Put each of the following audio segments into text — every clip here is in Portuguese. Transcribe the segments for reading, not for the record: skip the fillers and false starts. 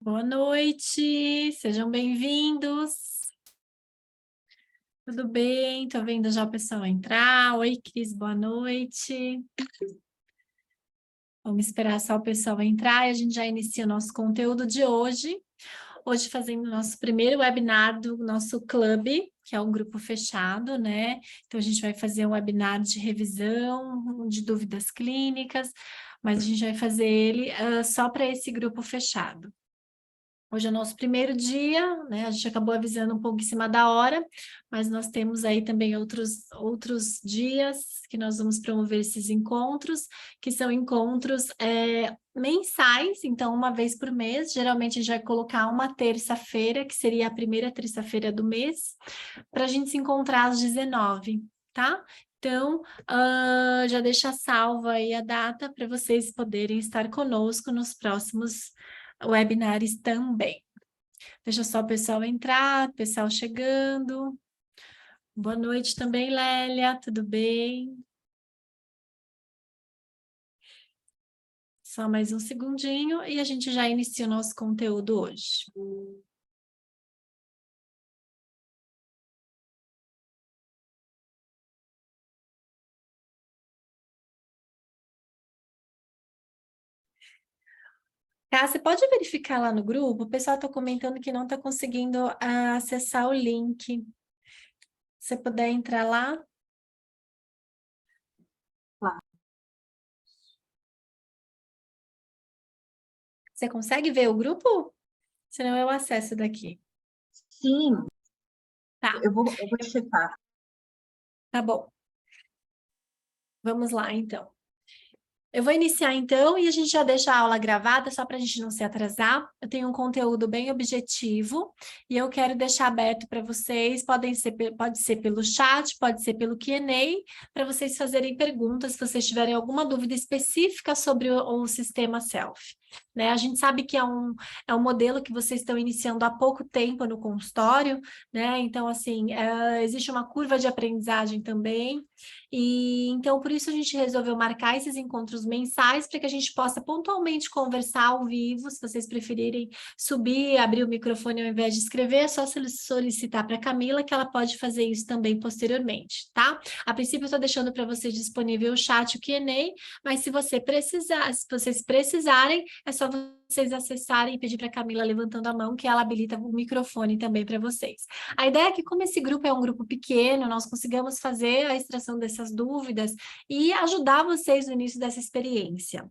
Boa noite, sejam bem-vindos. Tudo bem? Tô vendo já o pessoal entrar. Oi, Cris, boa noite. Vamos esperar só o pessoal entrar e a gente já inicia o nosso conteúdo de hoje. Hoje fazendo o nosso primeiro webinar do nosso clube, que é um grupo fechado, né? Então a gente vai fazer um webinar de revisão, de dúvidas clínicas, mas a gente vai fazer ele só para esse grupo fechado. Hoje é o nosso primeiro dia, né? A gente acabou avisando um pouco em cima da hora, mas nós temos aí também outros dias que nós vamos promover esses encontros, que são encontros mensais, então uma vez por mês. Geralmente a gente vai colocar uma terça-feira, que seria a primeira terça-feira do mês, para a gente se encontrar às 19, tá? Então, já deixa salva aí a data para vocês poderem estar conosco nos próximos webinars também. Deixa só o pessoal entrar, o pessoal chegando. Boa noite também, Lélia, tudo bem? Só mais um segundinho e a gente já inicia o nosso conteúdo hoje. Tá, você pode verificar lá no grupo? O pessoal está comentando que não está conseguindo acessar o link. Se você puder entrar lá. Claro. Você consegue ver o grupo? Senão eu acesso daqui. Sim, Tá, eu vou checar. tá bom. Vamos lá, então. Eu vou iniciar então e a gente já deixa a aula gravada só para a gente não se atrasar. Eu tenho um conteúdo bem objetivo e eu quero deixar aberto para vocês. Pode ser pelo chat, pode ser pelo Q&A, para vocês fazerem perguntas se vocês tiverem alguma dúvida específica sobre o sistema Self. Né? A gente sabe que é um modelo que vocês estão iniciando há pouco tempo no consultório, né? Então, assim, existe uma curva de aprendizagem também. E então, por isso a gente resolveu marcar esses encontros mensais para que a gente possa pontualmente conversar ao vivo. Se vocês preferirem subir, abrir o microfone ao invés de escrever, é só solicitar para a Camila que ela pode fazer isso também posteriormente, tá? A princípio, eu estou deixando para vocês disponível o chat, o Q&A, mas se vocês precisarem, é só vocês acessarem e pedir para a Camila levantando a mão, que ela habilita o microfone também para vocês. A ideia é que, como esse grupo é um grupo pequeno, nós consigamos fazer a extração dessas dúvidas e ajudar vocês no início dessa experiência.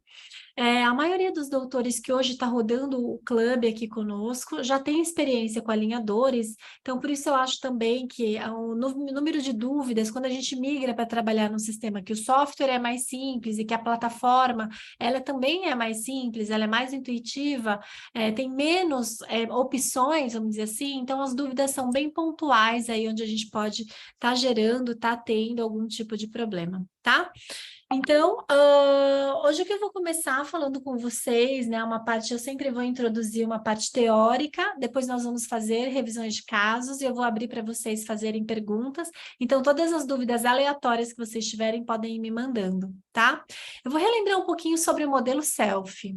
A maioria dos doutores que hoje está rodando o clube aqui conosco já tem experiência com alinhadores, então por isso eu acho também que o número de dúvidas, quando a gente migra para trabalhar num sistema que o software é mais simples e que a plataforma ela também é mais simples, ela é mais intuitiva, tem menos opções, vamos dizer assim, então as dúvidas são bem pontuais aí onde a gente pode estar gerando, estar tendo algum tipo de problema, tá? Então, hoje que eu vou começar falando com vocês, né, uma parte, eu sempre vou introduzir uma parte teórica, depois nós vamos fazer revisões de casos e eu vou abrir para vocês fazerem perguntas, então todas as dúvidas aleatórias que vocês tiverem podem ir me mandando, tá? Eu vou relembrar um pouquinho sobre o modelo Self.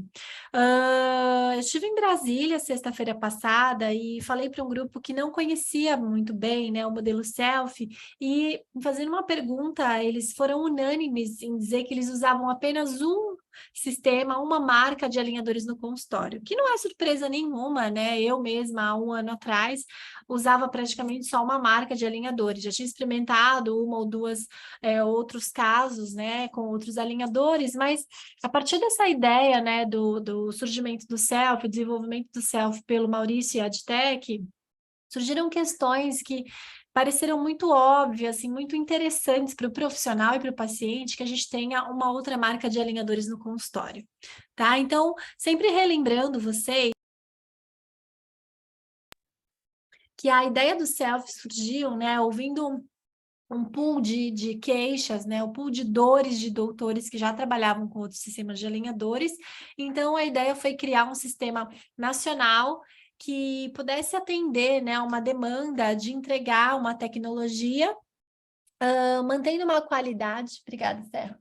Eu estive em Brasília sexta-feira passada e falei para um grupo que não conhecia muito bem, né, o modelo Self, e fazendo uma pergunta, eles foram unânimes em dizer que eles usavam apenas um sistema, uma marca de alinhadores no consultório, que não é surpresa nenhuma, né? Eu mesma, há um ano atrás, usava praticamente só uma marca de alinhadores. Já tinha experimentado uma ou duas outros casos, né, com outros alinhadores, mas a partir dessa ideia, né, do surgimento do Self, o desenvolvimento do Self pelo Maurício e a Adtech, surgiram questões que pareceram muito óbvias, assim, muito interessantes para o profissional e para o paciente, que a gente tenha uma outra marca de alinhadores no consultório, tá? Então, sempre relembrando vocês que a ideia do Self surgiu, né, ouvindo um pool de queixas, né, o pool de dores de doutores que já trabalhavam com outros sistemas de alinhadores. Então, a ideia foi criar um sistema nacional que pudesse atender, né, uma demanda de entregar uma tecnologia, mantendo uma qualidade. Obrigada, Serra.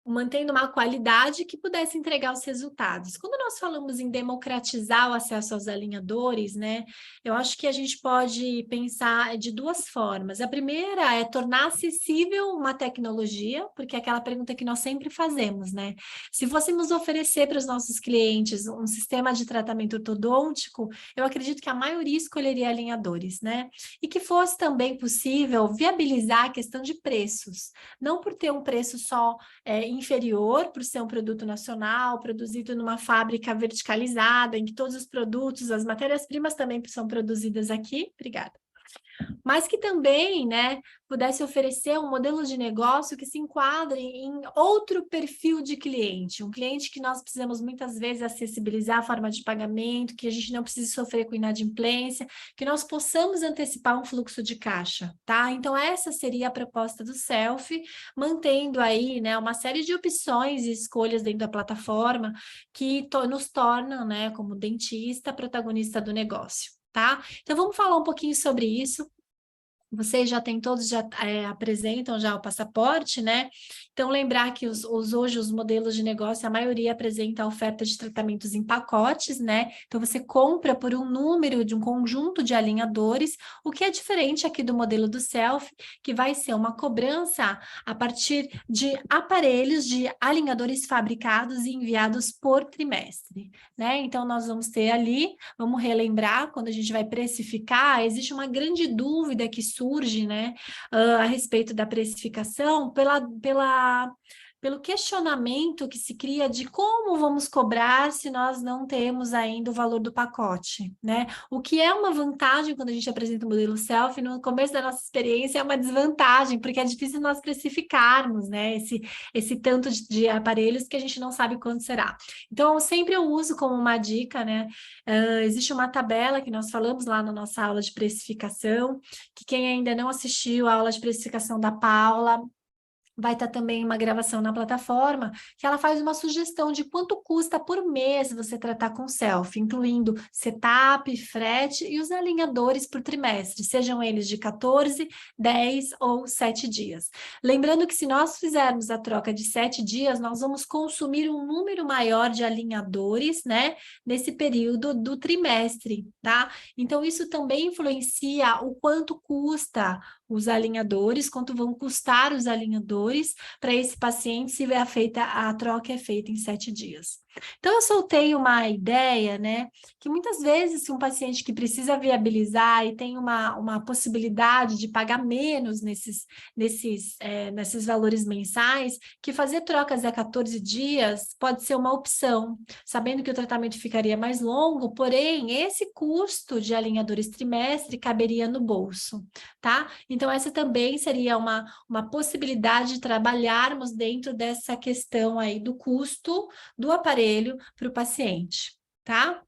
mantendo uma qualidade que pudesse entregar os resultados. Quando nós falamos em democratizar o acesso aos alinhadores, né, eu acho que a gente pode pensar de duas formas. A primeira é tornar acessível uma tecnologia, porque é aquela pergunta que nós sempre fazemos, né? Se fôssemos oferecer para os nossos clientes um sistema de tratamento ortodôntico, eu acredito que a maioria escolheria alinhadores, né? E que fosse também possível viabilizar a questão de preços, não por ter um preço só inferior por ser um produto nacional, produzido numa fábrica verticalizada, em que todos os produtos, as matérias-primas também são produzidas aqui. Obrigada. Mas que também, né, pudesse oferecer um modelo de negócio que se enquadre em outro perfil de cliente, um cliente que nós precisamos muitas vezes acessibilizar a forma de pagamento, que a gente não precise sofrer com inadimplência, que nós possamos antecipar um fluxo de caixa, tá? Então essa seria a proposta do Self, mantendo aí, né, uma série de opções e escolhas dentro da plataforma que nos tornam, né, como dentista, protagonista do negócio. Tá? Então vamos falar um pouquinho sobre isso. Vocês já têm todos, já apresentam já o passaporte, né? Então, lembrar que hoje os modelos de negócio, a maioria apresenta a oferta de tratamentos em pacotes, né? Então, você compra por um número de um conjunto de alinhadores, o que é diferente aqui do modelo do Self, que vai ser uma cobrança a partir de aparelhos de alinhadores fabricados e enviados por trimestre, né? Então, nós vamos ter ali, vamos relembrar, quando a gente vai precificar, existe uma grande dúvida que surge, né, a respeito da precificação pelo questionamento que se cria de como vamos cobrar se nós não temos ainda o valor do pacote, né? O que é uma vantagem quando a gente apresenta o modelo Self, no começo da nossa experiência é uma desvantagem, porque é difícil nós precificarmos, né, esse tanto de aparelhos que a gente não sabe quanto será. Então, sempre eu uso como uma dica, né, existe uma tabela que nós falamos lá na nossa aula de precificação, que quem ainda não assistiu a aula de precificação da Paula, vai estar também uma gravação na plataforma, que ela faz uma sugestão de quanto custa por mês você tratar com Self, incluindo setup, frete e os alinhadores por trimestre, sejam eles de 14, 10 ou 7 dias. Lembrando que se nós fizermos a troca de 7 dias, nós vamos consumir um número maior de alinhadores, né, nesse período do trimestre, tá? Então, isso também influencia o quanto custa os alinhadores, quanto vão custar os alinhadores para esse paciente se a troca é feita em 7 dias. Então, eu soltei uma ideia, né, que muitas vezes se um paciente que precisa viabilizar e tem uma possibilidade de pagar menos nesses valores mensais, que fazer trocas a 14 dias pode ser uma opção, sabendo que o tratamento ficaria mais longo, porém, esse custo de alinhadores trimestre caberia no bolso, tá? Então, essa também seria uma possibilidade de trabalharmos dentro dessa questão aí do custo do aparelho para o paciente, tá?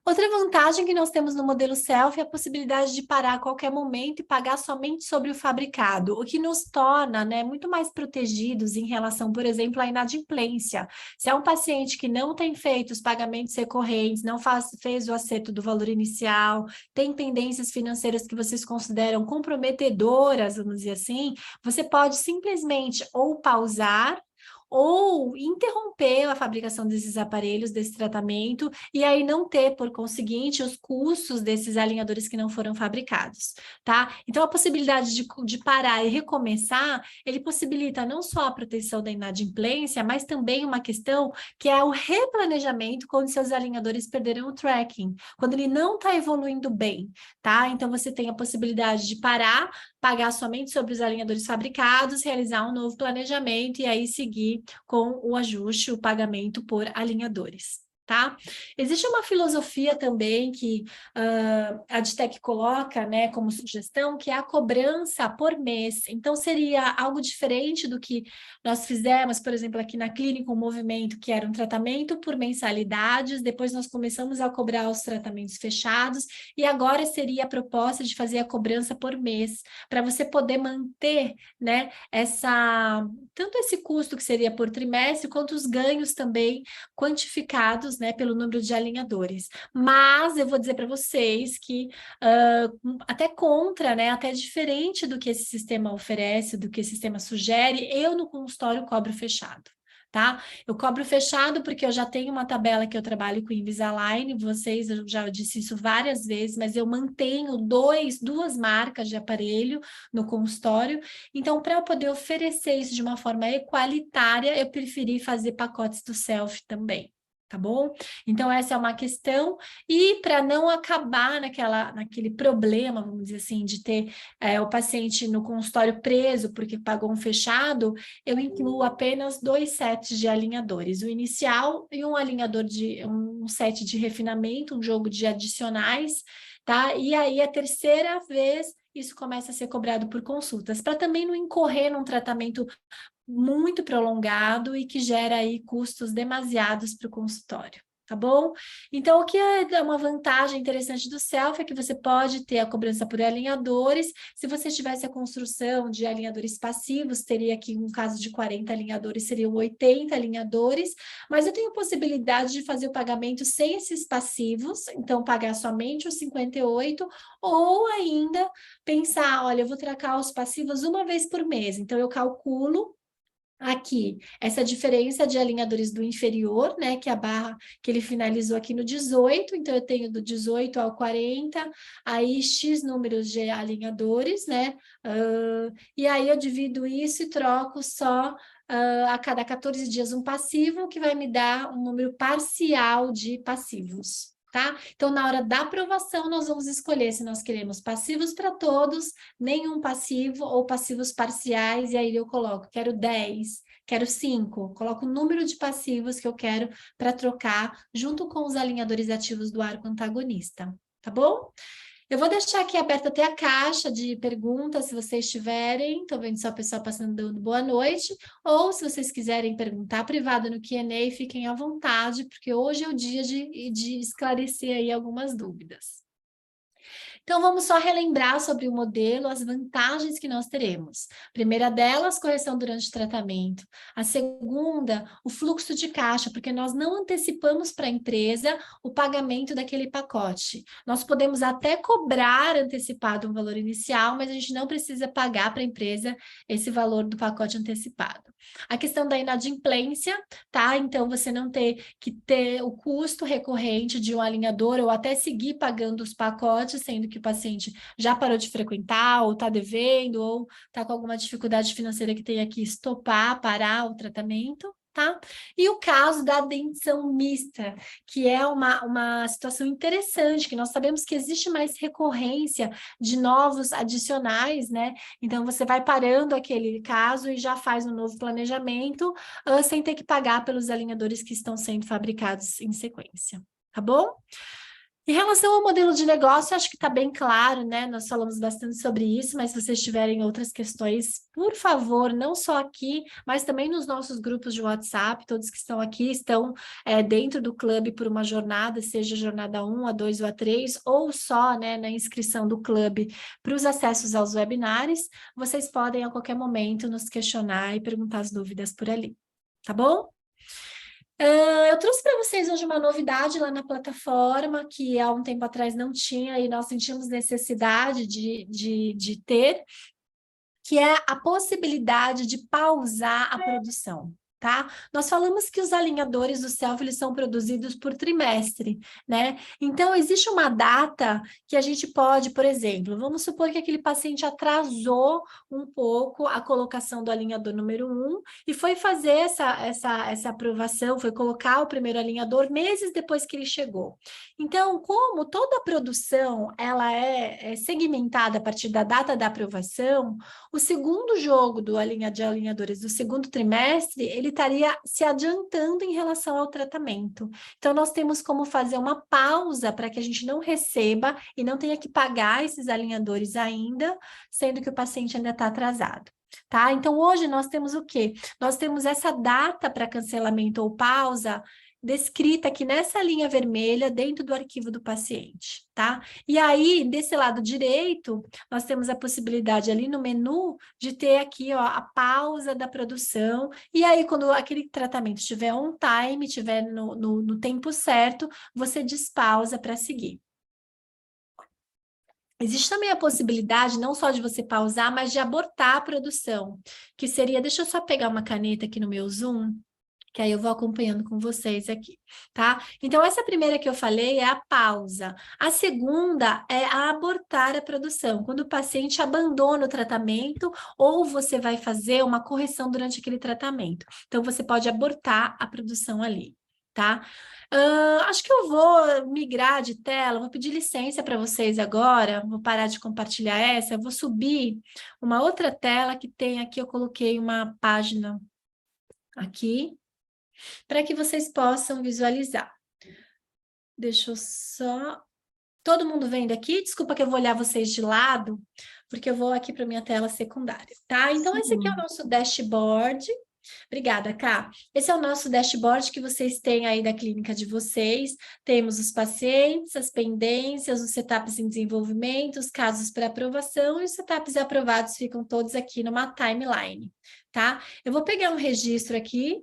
Outra vantagem que nós temos no modelo Self é a possibilidade de parar a qualquer momento e pagar somente sobre o fabricado, o que nos torna, né, muito mais protegidos em relação, por exemplo, à inadimplência. Se é um paciente que não tem feito os pagamentos recorrentes, não fez o acerto do valor inicial, tem pendências financeiras que vocês consideram comprometedoras, vamos dizer assim, você pode simplesmente ou pausar ou interromper a fabricação desses aparelhos, desse tratamento, e aí não ter, por conseguinte, os custos desses alinhadores que não foram fabricados, tá? Então, a possibilidade de parar e recomeçar, ele possibilita não só a proteção da inadimplência, mas também uma questão que é o replanejamento quando seus alinhadores perderam o tracking, quando ele não está evoluindo bem, tá? Então, você tem a possibilidade de parar, pagar somente sobre os alinhadores fabricados, realizar um novo planejamento e aí seguir com o ajuste, o pagamento por alinhadores. Tá? Existe uma filosofia também que a Adtech coloca, né, como sugestão, que é a cobrança por mês. Então, seria algo diferente do que nós fizemos, por exemplo, aqui na clínica, um movimento que era um tratamento por mensalidades, depois nós começamos a cobrar os tratamentos fechados, e agora seria a proposta de fazer a cobrança por mês, para você poder manter, né, tanto esse custo que seria por trimestre, quanto os ganhos também quantificados, né, pelo número de alinhadores. Mas eu vou dizer para vocês que até contra, né, até diferente do que esse sistema oferece, do que esse sistema sugere, eu no consultório cobro fechado. Tá? Eu cobro fechado porque eu já tenho uma tabela que eu trabalho com Invisalign, vocês, eu já disse isso várias vezes, mas eu mantenho duas marcas de aparelho no consultório, então para eu poder oferecer isso de uma forma equalitária, eu preferi fazer pacotes do self também. Tá bom? Então, essa é uma questão, e para não acabar naquele problema, vamos dizer assim, de ter o paciente no consultório preso porque pagou um fechado, eu incluo apenas 2 sets de alinhadores, o inicial e um alinhador um set de refinamento, um jogo de adicionais, tá? E aí a terceira vez isso começa a ser cobrado por consultas, para também não incorrer num tratamento muito prolongado e que gera aí custos demasiados para o consultório. Tá bom? Então, o que é uma vantagem interessante do self é que você pode ter a cobrança por alinhadores. Se você tivesse a construção de alinhadores passivos, teria aqui um caso de 40 alinhadores, seriam 80 alinhadores, mas eu tenho possibilidade de fazer o pagamento sem esses passivos, então pagar somente os 58, ou ainda pensar, olha, eu vou trocar os passivos uma vez por mês, então eu calculo aqui, essa diferença de alinhadores do inferior, né, que a barra que ele finalizou aqui no 18, então eu tenho do 18 ao 40, aí X números de alinhadores, né, e aí eu divido isso e troco só a cada 14 dias um passivo, que vai me dar um número parcial de passivos. Tá? Então, na hora da aprovação, nós vamos escolher se nós queremos passivos para todos, nenhum passivo ou passivos parciais, e aí eu coloco, quero 10, quero 5, coloco o número de passivos que eu quero para trocar junto com os alinhadores ativos do arco antagonista, tá bom? Eu vou deixar aqui aberta até a caixa de perguntas, se vocês tiverem. Estou vendo só o pessoal passando dando boa noite. Ou se vocês quiserem perguntar privado no Q&A, fiquem à vontade, porque hoje é o dia de esclarecer aí algumas dúvidas. Então, vamos só relembrar sobre o modelo, as vantagens que nós teremos. A primeira delas, correção durante o tratamento. A segunda, o fluxo de caixa, porque nós não antecipamos para a empresa o pagamento daquele pacote. Nós podemos até cobrar antecipado um valor inicial, mas a gente não precisa pagar para a empresa esse valor do pacote antecipado. A questão da inadimplência, tá? Então, você não ter que ter o custo recorrente de um alinhador ou até seguir pagando os pacotes, sendo que o paciente já parou de frequentar, ou está devendo, ou está com alguma dificuldade financeira que tenha que estopar, parar o tratamento. Tá? E o caso da dentição mista, que é uma situação interessante, que nós sabemos que existe mais recorrência de novos adicionais, né? Então, você vai parando aquele caso e já faz um novo planejamento, sem ter que pagar pelos alinhadores que estão sendo fabricados em sequência, tá bom? Em relação ao modelo de negócio, acho que está bem claro, né? Nós falamos bastante sobre isso, mas se vocês tiverem outras questões, por favor, não só aqui, mas também nos nossos grupos de WhatsApp, todos que estão aqui estão dentro do clube por uma jornada, seja jornada 1, a 2 ou a 3, ou só, né, na inscrição do clube para os acessos aos webinários, vocês podem a qualquer momento nos questionar e perguntar as dúvidas por ali, tá bom? Eu trouxe para vocês hoje uma novidade lá na plataforma, que há um tempo atrás não tinha e nós sentimos necessidade de ter, que é a possibilidade de pausar a produção. Tá? Nós falamos que os alinhadores do self eles são produzidos por trimestre, né? Então, existe uma data que a gente pode, por exemplo, vamos supor que aquele paciente atrasou um pouco a colocação do alinhador número 1 e foi fazer essa aprovação, foi colocar o primeiro alinhador meses depois que ele chegou. Então, como toda a produção ela é segmentada a partir da data da aprovação, o segundo jogo de alinhadores do segundo trimestre, ele estaria se adiantando em relação ao tratamento. Então, nós temos como fazer uma pausa para que a gente não receba e não tenha que pagar esses alinhadores ainda, sendo que o paciente ainda está atrasado. Tá? Então, hoje nós temos o quê? Nós temos essa data para cancelamento ou pausa descrita aqui nessa linha vermelha dentro do arquivo do paciente, tá? E aí, desse lado direito, nós temos a possibilidade ali no menu de ter aqui, ó, a pausa da produção, e aí quando aquele tratamento estiver on time, estiver no tempo certo, você despausa para seguir. Existe também a possibilidade, não só de você pausar, mas de abortar a produção, que seria, deixa eu só pegar uma caneta aqui no meu Zoom, que aí eu vou acompanhando com vocês aqui, tá? Então, essa primeira que eu falei é a pausa. A segunda é a abortar a produção, quando o paciente abandona o tratamento ou você vai fazer uma correção durante aquele tratamento. Então, você pode abortar a produção ali, tá? Acho que eu vou migrar de tela, vou pedir licença para vocês agora, vou parar de compartilhar essa, eu vou subir uma outra tela que tem aqui, eu coloquei uma página aqui, para que vocês possam visualizar. Deixa eu só... Todo mundo vendo aqui? Desculpa que eu vou olhar vocês de lado, porque eu vou aqui para minha tela secundária, tá? Então, esse aqui é o nosso dashboard. Obrigada, Ká. Esse é o nosso dashboard que vocês têm aí da clínica de vocês. Temos os pacientes, as pendências, os setups em desenvolvimento, os casos para aprovação e os setups aprovados ficam todos aqui numa timeline, tá? Eu vou pegar um registro aqui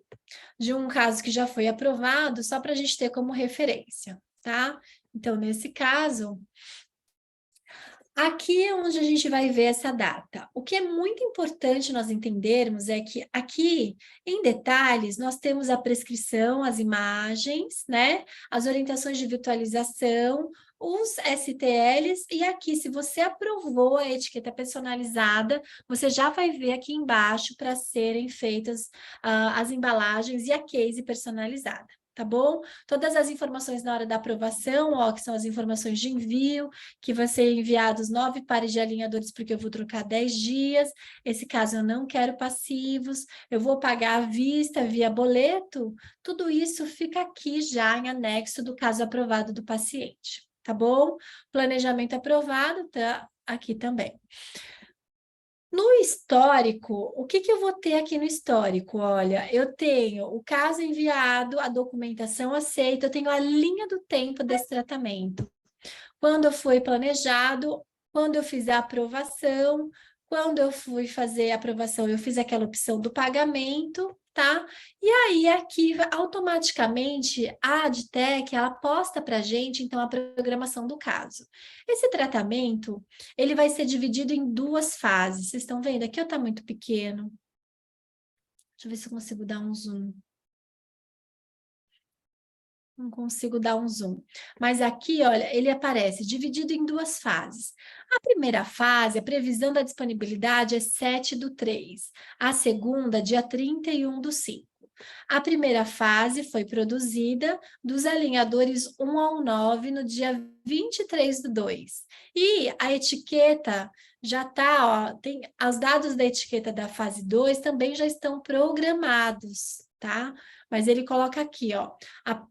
de um caso que já foi aprovado, só para a gente ter como referência, tá? Então, nesse caso, aqui é onde a gente vai ver essa data. O que é muito importante nós entendermos é que aqui, em detalhes, nós temos a prescrição, as imagens, né? As orientações de virtualização, os STLs, e aqui, se você aprovou a etiqueta personalizada, você já vai ver aqui embaixo para serem feitas as embalagens e a case personalizada. Tá bom? Todas as informações na hora da aprovação, ó, que são as informações de envio, que vai ser enviados 9 pares de alinhadores, porque eu vou trocar 10 dias. Esse caso eu não quero passivos, eu vou pagar à vista via boleto. Tudo isso fica aqui já em anexo do caso aprovado do paciente, tá bom? Planejamento aprovado, tá aqui também. No histórico, o que eu vou ter aqui no histórico? Olha, eu tenho o caso enviado, a documentação aceita, eu tenho a linha do tempo desse tratamento. Quando foi planejado, quando eu fiz a aprovação, quando eu fui fazer a aprovação, eu fiz aquela opção do pagamento, tá? E aí, aqui, automaticamente, a AdTech, ela posta para a gente, então, a programação do caso. Esse tratamento, ele vai ser dividido em 2 fases. Vocês estão vendo? Aqui está muito pequeno. Deixa eu ver se eu consigo dar um zoom. Não consigo dar um zoom. Mas aqui, olha, ele aparece dividido em 2 fases. A primeira fase, a previsão da disponibilidade é 7/3. A segunda, dia 31/5. A primeira fase foi produzida dos alinhadores 1 ao 9 no dia 23/2. E a etiqueta já está, ó, tem os dados da etiqueta da fase 2 também já estão programados, tá? Mas ele coloca aqui, ó.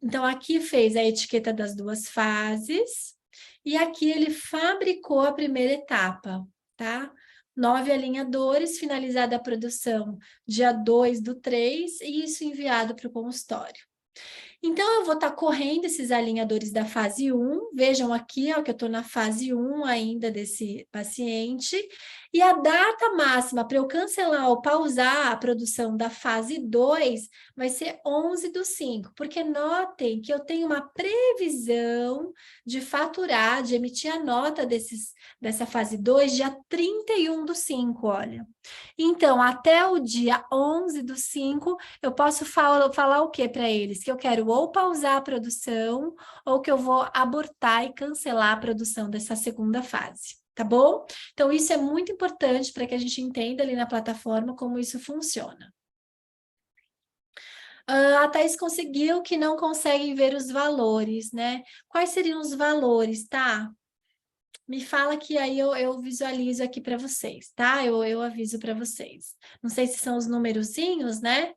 Então, aqui fez a etiqueta das 2 fases, e aqui ele fabricou a primeira etapa, tá? 9 alinhadores, finalizada a produção dia 2/3, e isso enviado para o consultório. Então, eu vou estar correndo esses alinhadores da fase 1, vejam aqui, ó, que eu estou na fase 1 ainda desse paciente, e a data máxima para eu cancelar ou pausar a produção da fase 2 vai ser 11/5, porque notem que eu tenho uma previsão de faturar, de emitir a nota dessa fase 2 dia 31/5, olha. Então, até o dia 11/5, eu posso falar o que para eles? Que eu quero ou pausar a produção, ou que eu vou abortar e cancelar a produção dessa segunda fase, tá bom? Então, isso é muito importante para que a gente entenda ali na plataforma como isso funciona. A Thaís conseguiu que não conseguem ver os valores, né? Quais seriam os valores, tá? Me fala que aí eu visualizo aqui para vocês, tá? Eu aviso para vocês. Não sei se são os numerozinhos, né?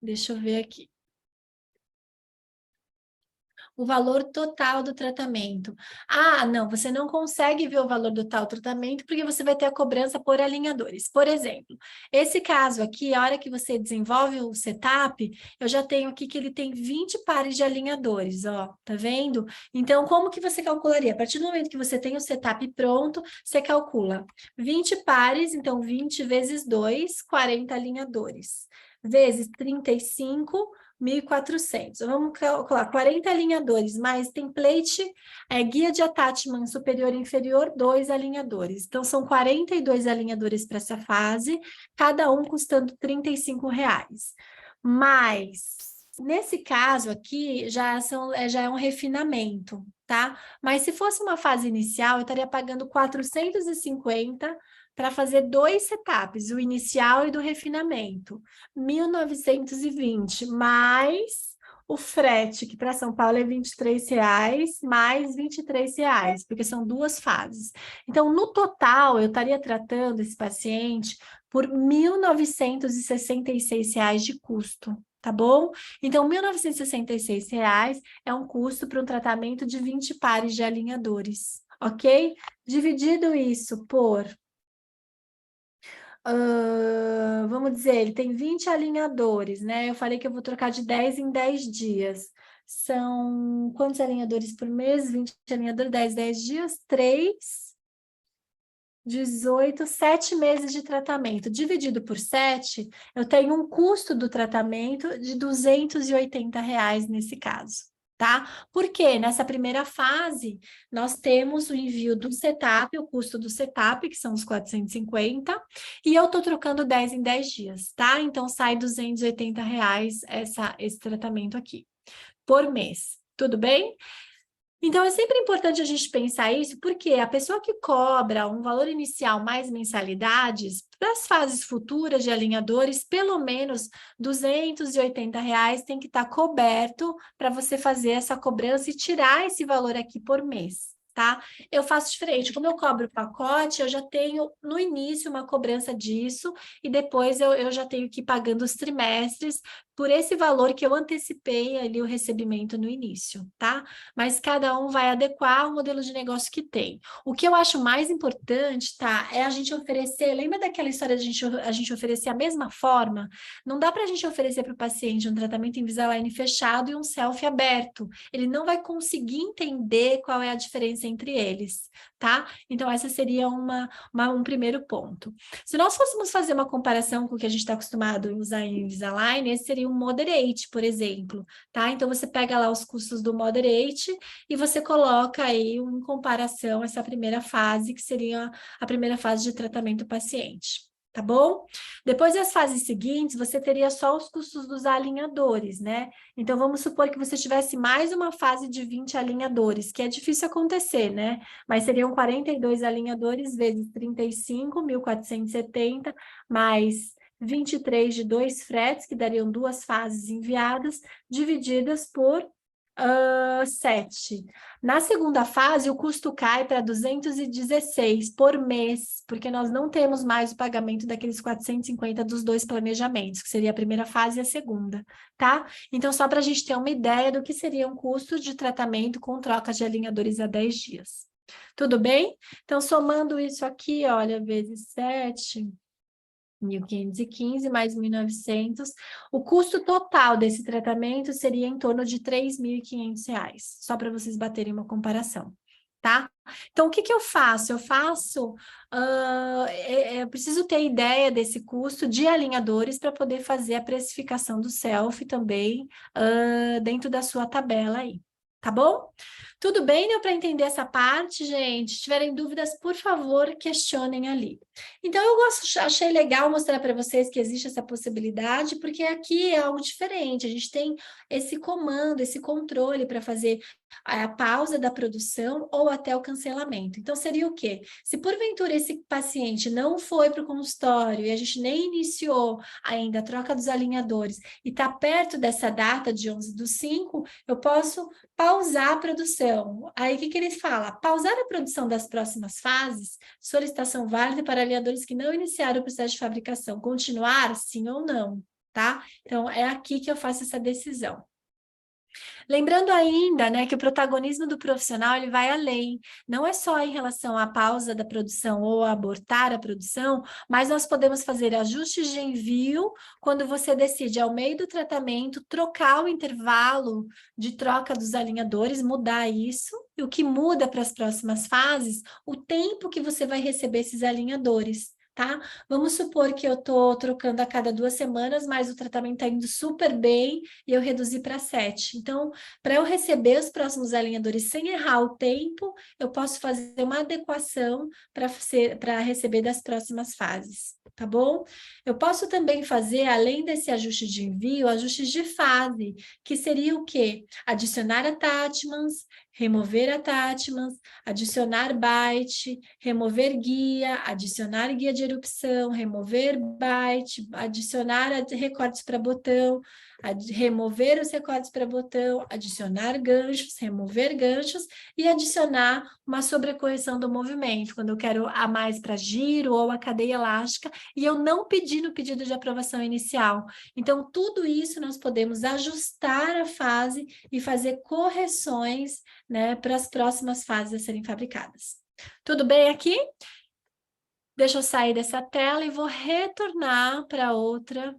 Deixa eu ver aqui. O valor total do tratamento. Ah, não, você não consegue ver o valor do tal tratamento porque você vai ter a cobrança por alinhadores. Por exemplo, esse caso aqui, a hora que você desenvolve o setup, eu já tenho aqui que ele tem 20 pares de alinhadores, ó, tá vendo? Então, como que você calcularia? A partir do momento que você tem o setup pronto, você calcula 20 pares, então 20 vezes 2, 40 alinhadores, vezes 35, 1.400. Vamos calcular 40 alinhadores, mais template, guia de attachment superior e inferior, 2 alinhadores. Então, são 42 alinhadores para essa fase, cada um custando R$ 35. Mas, nesse caso aqui, já é um refinamento, tá? Mas se fosse uma fase inicial, eu estaria pagando 450 para fazer 2 setups, o inicial e do refinamento. 1.920 mais o frete, que para São Paulo é R$ 23, mais R$ 23, porque são 2 fases. Então, no total, eu estaria tratando esse paciente por R$ 1.966 de custo, tá bom? Então, R$ 1.966 é um custo para um tratamento de 20 pares de alinhadores, ok? Dividido isso por vamos dizer, ele tem 20 alinhadores, né? Eu falei que eu vou trocar de 10 em 10 dias. São quantos alinhadores por mês? 20 alinhadores, 10 dias, 3, 18, 7 meses de tratamento. Dividido por 7, eu tenho um custo do tratamento de R$ 280 nesse caso. Tá? Porque nessa primeira fase, nós temos o envio do setup, o custo do setup, que são os 450, e eu estou trocando 10 em 10 dias, tá? Então, sai R$ 280 esse tratamento aqui, por mês. Tudo bem? Então, é sempre importante a gente pensar isso, porque a pessoa que cobra um valor inicial mais mensalidades, para as fases futuras de alinhadores, pelo menos R$ 280 tem que estar coberto para você fazer essa cobrança e tirar esse valor aqui por mês. Tá? Eu faço diferente, como eu cobro o pacote, eu já tenho no início uma cobrança disso e depois eu já tenho que ir pagando os trimestres por esse valor que eu antecipei ali o recebimento no início, tá? Mas cada um vai adequar o modelo de negócio que tem. O que eu acho mais importante, tá, é a gente oferecer, lembra daquela história de a gente oferecer a mesma forma? Não dá para a gente oferecer para o paciente um tratamento Invisalign fechado e um selfie aberto. Ele não vai conseguir entender qual é a diferença entre eles, tá? Então, essa seria um primeiro ponto. Se nós fôssemos fazer uma comparação com o que a gente está acostumado a usar em Invisalign, esse seria um Moderate, por exemplo, tá? Então, você pega lá os custos do Moderate e você coloca aí em comparação essa primeira fase, que seria a primeira fase de tratamento paciente. Tá bom? Depois das fases seguintes, você teria só os custos dos alinhadores, né? Então, vamos supor que você tivesse mais uma fase de 20 alinhadores, que é difícil acontecer, né? Mas seriam 42 alinhadores vezes 35, 1.470, mais 23 de 2 fretes, que dariam 2 fases enviadas, divididas por 7. Na segunda fase, o custo cai para 216 por mês, porque nós não temos mais o pagamento daqueles 450 dos 2 planejamentos, que seria a primeira fase e a segunda, tá? Então, só para a gente ter uma ideia do que seria um custo de tratamento com troca de alinhadores a 10 dias. Tudo bem? Então, somando isso aqui, olha, vezes 7... 1.515 mais 1.900. O custo total desse tratamento seria em torno de R$ 3.500, só para vocês baterem uma comparação, tá? Então, o que eu faço? Eu preciso ter ideia desse custo de alinhadores para poder fazer a precificação do selfie também dentro da sua tabela aí, tá bom? Tudo bem? Deu para entender essa parte, gente? Se tiverem dúvidas, por favor, questionem ali. Então, achei legal mostrar para vocês que existe essa possibilidade, porque aqui é algo diferente. A gente tem esse comando, esse controle para fazer a pausa da produção ou até o cancelamento. Então, seria o quê? Se porventura esse paciente não foi para o consultório e a gente nem iniciou ainda a troca dos alinhadores e está perto dessa data de 11/5, eu posso pausar a produção. Aí, o que ele fala? Pausar a produção das próximas fases, solicitação válida para alinhadores que não iniciaram o processo de fabricação. Continuar, sim ou não, tá? Então, é aqui que eu faço essa decisão. Lembrando ainda, né, que o protagonismo do profissional ele vai além, não é só em relação à pausa da produção ou a abortar a produção, mas nós podemos fazer ajustes de envio quando você decide, ao meio do tratamento, trocar o intervalo de troca dos alinhadores, mudar isso, e o que muda para as próximas fases, o tempo que você vai receber esses alinhadores. Tá? Vamos supor que eu estou trocando a cada 2 semanas, mas o tratamento está indo super bem e eu reduzi para 7. Então, para eu receber os próximos alinhadores sem errar o tempo, eu posso fazer uma adequação para receber das próximas fases, tá bom? Eu posso também fazer, além desse ajuste de envio, ajustes de fase, que seria o quê? Adicionar attachments, remover attachments, adicionar byte, remover guia, adicionar guia de erupção, remover byte, adicionar recortes para botão, remover os recortes para botão, adicionar ganchos, remover ganchos e adicionar uma sobrecorreção do movimento, quando eu quero a mais para giro ou a cadeia elástica, e eu não pedi no pedido de aprovação inicial. Então, tudo isso nós podemos ajustar a fase e fazer correções, né, para as próximas fases a serem fabricadas. Tudo bem aqui? Deixa eu sair dessa tela e vou retornar para outra.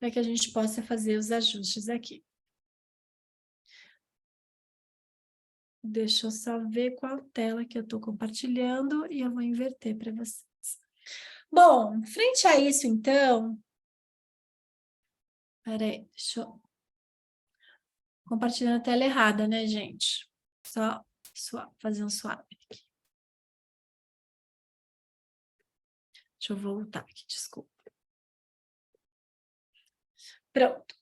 Para que a gente possa fazer os ajustes aqui. Deixa eu só ver qual tela que eu estou compartilhando e eu vou inverter para vocês. Bom, frente a isso, então... Peraí, deixa eu... Compartilhando a tela errada, né, gente? Só fazer um swap aqui. Deixa eu voltar aqui, desculpa. Pronto.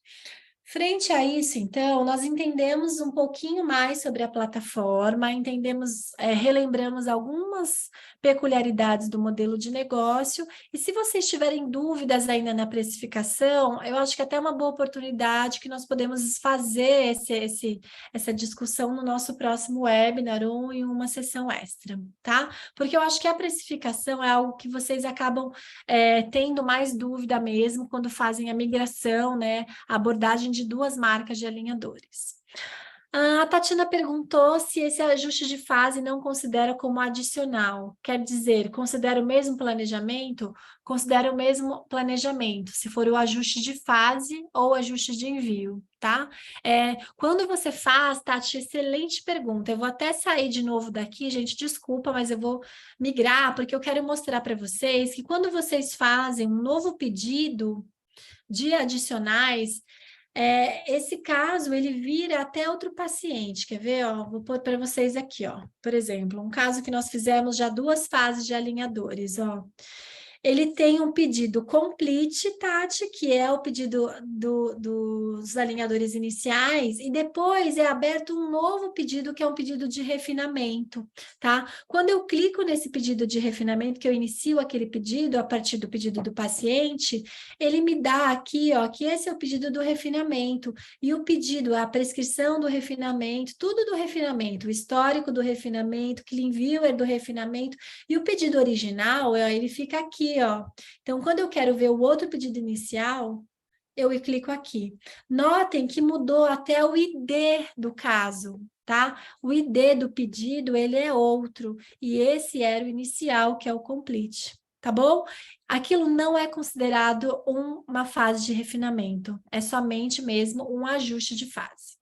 Frente a isso, então, nós entendemos um pouquinho mais sobre a plataforma, relembramos algumas peculiaridades do modelo de negócio, e se vocês tiverem dúvidas ainda na precificação, eu acho que até é uma boa oportunidade que nós podemos fazer essa discussão no nosso próximo webinar ou em uma sessão extra, tá? Porque eu acho que a precificação é algo que vocês acabam tendo mais dúvida mesmo quando fazem a migração, né? A abordagem de 2 marcas de alinhadores. A Tatiana perguntou se esse ajuste de fase não considera como adicional. Quer dizer, considera o mesmo planejamento? Considera o mesmo planejamento, se for o ajuste de fase ou ajuste de envio, tá? Quando você faz, Tati, excelente pergunta. Eu vou até sair de novo daqui, gente, desculpa, mas eu vou migrar, porque eu quero mostrar para vocês que quando vocês fazem um novo pedido de adicionais, esse caso, ele vira até outro paciente, quer ver? Ó, vou pôr para vocês aqui, ó. Por exemplo, um caso que nós fizemos já 2 fases de alinhadores, ó. Ele tem um pedido complete, Tati, que é o pedido dos alinhadores iniciais, e depois é aberto um novo pedido, que é um pedido de refinamento, tá? Quando eu clico nesse pedido de refinamento, que eu inicio aquele pedido a partir do pedido do paciente, ele me dá aqui, ó, que esse é o pedido do refinamento, e o pedido, a prescrição do refinamento, tudo do refinamento, o histórico do refinamento, clean viewer do refinamento, e o pedido original, ele fica aqui, ó. Então, quando eu quero ver o outro pedido inicial, eu clico aqui. Notem que mudou até o ID do caso, tá? O ID do pedido, ele é outro, e esse era o inicial, que é o complete, tá bom? Aquilo não é considerado uma fase de refinamento, é somente mesmo um ajuste de fase.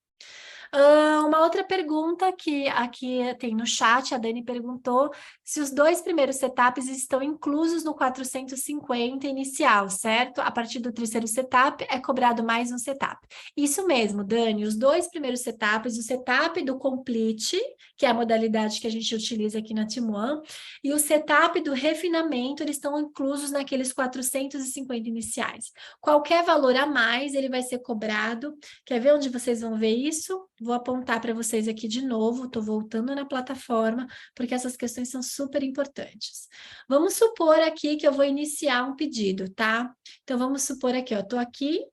Uma outra pergunta que aqui tem no chat, a Dani perguntou se os 2 primeiros setups estão inclusos no 450 inicial, certo? A partir do 3º setup é cobrado mais um setup. Isso mesmo, Dani, os 2 primeiros setups, o setup do complete, que é a modalidade que a gente utiliza aqui na Team One, e o setup do refinamento, eles estão inclusos naqueles 450 iniciais. Qualquer valor a mais, ele vai ser cobrado. Quer ver onde vocês vão ver isso? Vou apontar para vocês aqui de novo, estou voltando na plataforma, porque essas questões são super importantes. Vamos supor aqui que eu vou iniciar um pedido, tá? Então, vamos supor aqui, ó, estou aqui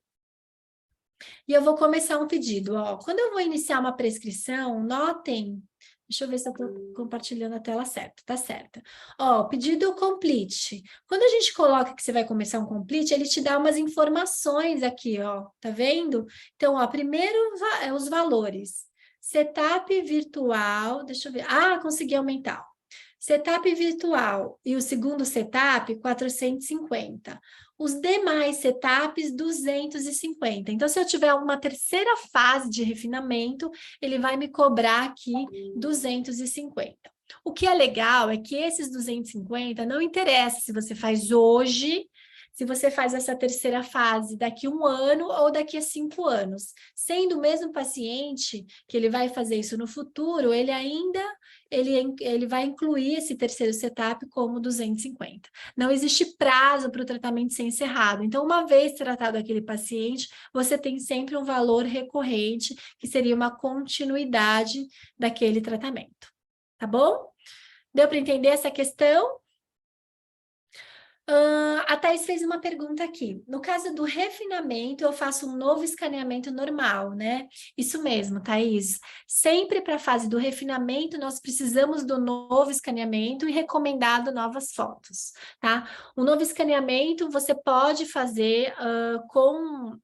e eu vou começar um pedido. Ó. Quando eu vou iniciar uma prescrição, notem Deixa eu ver se eu estou compartilhando a tela certa. Tá certa. Ó, pedido complete. Quando a gente coloca que você vai começar um complete, ele te dá umas informações aqui, ó. Tá vendo? Então, ó, primeiro os valores. Setup virtual, deixa eu ver. Ah, consegui aumentar. Setup virtual e o segundo setup, 450. Os demais setups, 250. Então, se eu tiver uma terceira fase de refinamento, ele vai me cobrar aqui 250. O que é legal é que esses 250 não interessa se você faz hoje, se você faz essa terceira fase daqui a 1 ano ou daqui a 5 anos. Sendo o mesmo paciente que ele vai fazer isso no futuro, ele vai incluir esse terceiro setup como 250. Não existe prazo para o tratamento ser encerrado. Então, uma vez tratado aquele paciente, você tem sempre um valor recorrente, que seria uma continuidade daquele tratamento. Tá bom? Deu para entender essa questão? A Thais fez uma pergunta aqui. No caso do refinamento, eu faço um novo escaneamento normal, né? Isso mesmo, Thais. Sempre para a fase do refinamento, nós precisamos do novo escaneamento e recomendado novas fotos, tá? O novo escaneamento você pode fazer com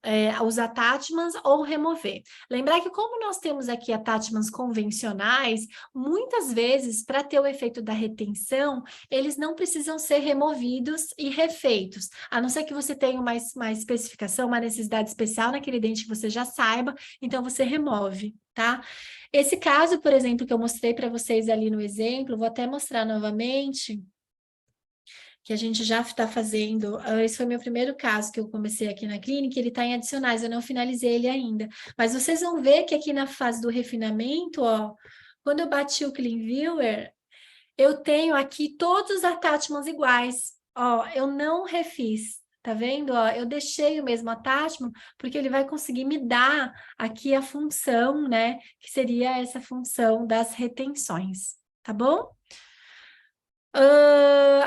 os attachments ou remover. Lembrar que como nós temos aqui attachments convencionais, muitas vezes, para ter o efeito da retenção, eles não precisam ser removidos e refeitos, a não ser que você tenha uma especificação, uma necessidade especial naquele dente que você já saiba, então você remove, tá? Esse caso, por exemplo, que eu mostrei para vocês ali no exemplo, vou até mostrar novamente, que a gente já está fazendo. Esse foi meu primeiro caso que eu comecei aqui na clínica, ele está em adicionais, eu não finalizei ele ainda. Mas vocês vão ver que aqui na fase do refinamento, ó, quando eu bati o Clean Viewer, eu tenho aqui todos os attachments iguais. Ó, eu não refiz, tá vendo? Ó, eu deixei o mesmo attachment, porque ele vai conseguir me dar aqui a função, né? Que seria essa função das retenções, tá bom?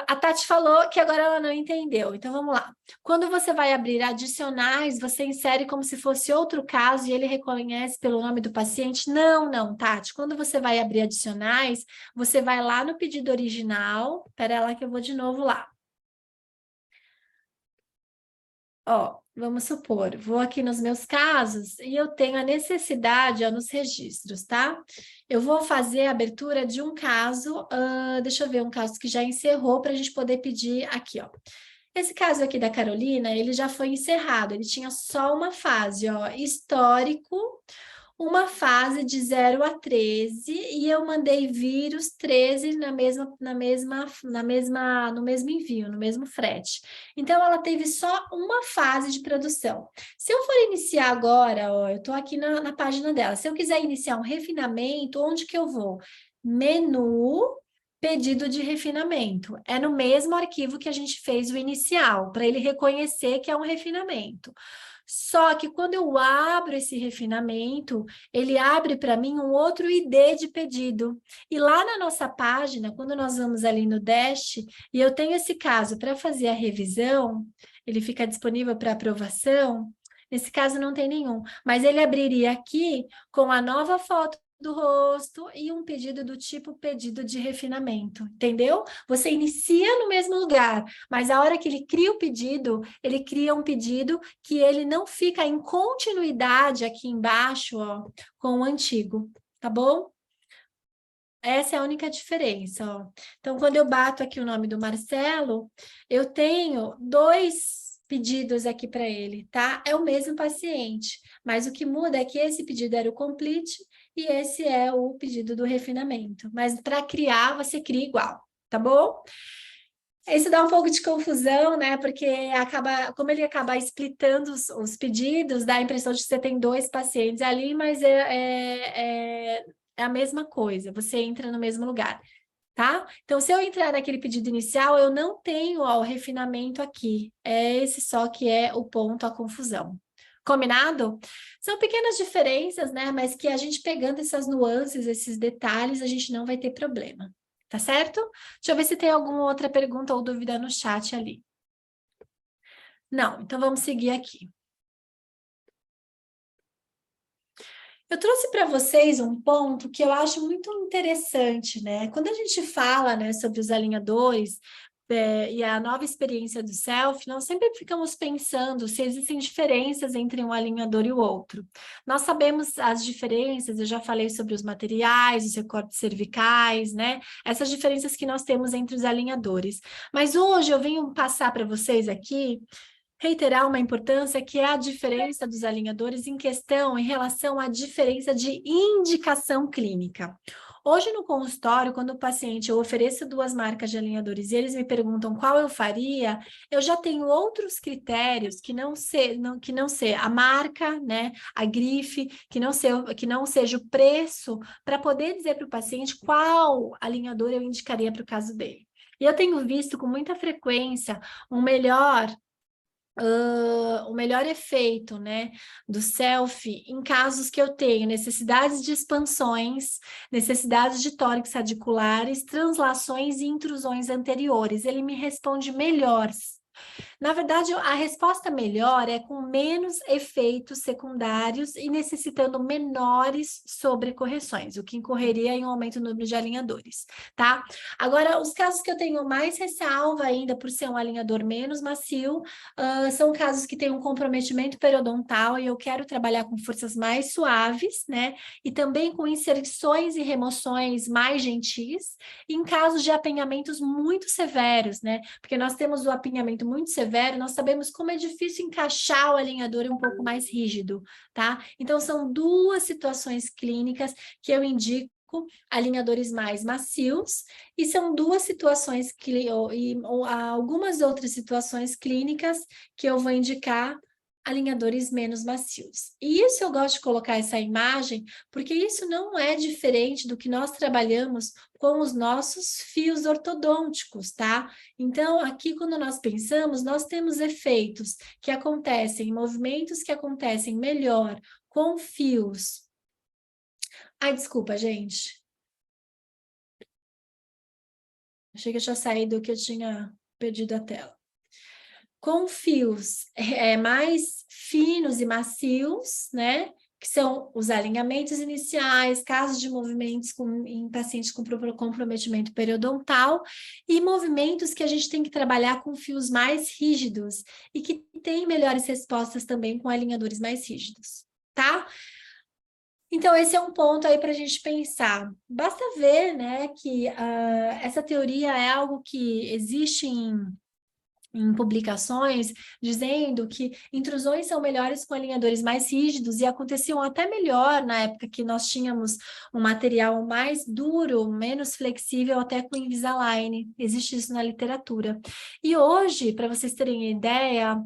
A Tati falou que agora ela não entendeu, então vamos lá. Quando você vai abrir adicionais, você insere como se fosse outro caso e ele reconhece pelo nome do paciente? Não, não, Tati. Quando você vai abrir adicionais, você vai lá no pedido original. Espera lá que eu vou de novo lá. Ó, vamos supor, vou aqui nos meus casos e eu tenho a necessidade, ó, nos registros, tá? Eu vou fazer a abertura de um caso, deixa eu ver, um caso que já encerrou para a gente poder pedir aqui, ó. Esse caso aqui da Carolina, ele já foi encerrado, ele tinha só uma fase, ó, histórico, uma fase de 0 a 13 e eu mandei vir os 13 no mesmo envio, no mesmo frete. Então, ela teve só uma fase de produção. Se eu for iniciar agora, ó, eu estou aqui na página dela, se eu quiser iniciar um refinamento, onde que eu vou? Menu, pedido de refinamento. É no mesmo arquivo que a gente fez o inicial, para ele reconhecer que é um refinamento. Só que quando eu abro esse refinamento, ele abre para mim um outro ID de pedido. E lá na nossa página, quando nós vamos ali no Dash, e eu tenho esse caso para fazer a revisão, ele fica disponível para aprovação. Nesse caso não tem nenhum, mas ele abriria aqui com a nova foto do rosto e um pedido do tipo pedido de refinamento, entendeu? Você inicia no mesmo lugar, mas a hora que ele cria o pedido, ele cria um pedido que ele não fica em continuidade aqui embaixo, ó, com o antigo, tá bom? Essa é a única diferença, ó. Então, quando eu bato aqui o nome do Marcelo, eu tenho 2 pedidos aqui para ele, tá? É o mesmo paciente, mas o que muda é que esse pedido era o complete e esse é o pedido do refinamento. Mas para criar, você cria igual, tá bom? Isso dá um pouco de confusão, né? Porque como ele acaba splitando os pedidos, dá a impressão de que você tem 2 pacientes ali, mas é a mesma coisa, você entra no mesmo lugar, tá? Então, se eu entrar naquele pedido inicial, eu não tenho ó, o refinamento aqui. É esse só que é o ponto, a confusão. Combinado? São pequenas diferenças, né? Mas que a gente pegando essas nuances, esses detalhes, a gente não vai ter problema. Tá certo? Deixa eu ver se tem alguma outra pergunta ou dúvida no chat ali. Não, então vamos seguir aqui. Eu trouxe para vocês um ponto que eu acho muito interessante, né? Quando a gente fala, né, sobre os alinhadores, e a nova experiência do self, nós sempre ficamos pensando se existem diferenças entre um alinhador e o outro. Nós sabemos as diferenças, eu já falei sobre os materiais, os recortes cervicais, né? Essas diferenças que nós temos entre os alinhadores. Mas hoje eu venho passar para vocês aqui reiterar uma importância que é a diferença dos alinhadores em questão em relação à diferença de indicação clínica. Hoje no consultório, quando o paciente eu ofereço 2 marcas de alinhadores e eles me perguntam qual eu faria, eu já tenho outros critérios que não ser a marca, né, a grife, que não seja o preço, para poder dizer para o paciente qual alinhador eu indicaria para o caso dele. E eu tenho visto com muita frequência um melhor o melhor efeito, né, do self em casos que eu tenho necessidades de expansões, necessidades de tórax radiculares, translações e intrusões anteriores. Ele me responde melhor. Na verdade, a resposta melhor é com menos efeitos secundários e necessitando menores sobrecorreções, o que incorreria em um aumento no número de alinhadores, tá? Agora, os casos que eu tenho mais ressalva ainda por ser um alinhador menos macio, são casos que têm um comprometimento periodontal e eu quero trabalhar com forças mais suaves, né? E também com inserções e remoções mais gentis, em casos de apinhamentos muito severos, né? Porque nós temos o apinhamento muito severo, nós sabemos como é difícil encaixar o alinhador um pouco mais rígido, tá? Então, são 2 situações clínicas que eu indico alinhadores mais macios, e são 2 situações ou algumas outras situações clínicas que eu vou indicar alinhadores menos macios. E isso eu gosto de colocar essa imagem, porque isso não é diferente do que nós trabalhamos com os nossos fios ortodônticos, tá? Então, aqui quando nós pensamos, nós temos efeitos que acontecem, movimentos que acontecem melhor com fios. Ai, desculpa, gente. Achei que eu tinha saído que eu tinha perdido a tela. Com fios mais finos e macios, né? Que são os alinhamentos iniciais, casos de movimentos em pacientes com comprometimento periodontal, e movimentos que a gente tem que trabalhar com fios mais rígidos e que tem melhores respostas também com alinhadores mais rígidos, tá? Então, esse é um ponto aí para a gente pensar. Basta ver, né, que essa teoria é algo que existe em publicações dizendo que intrusões são melhores com alinhadores mais rígidos e aconteciam até melhor na época que nós tínhamos um material mais duro, menos flexível, até com Invisalign. Existe isso na literatura. E hoje, para vocês terem ideia,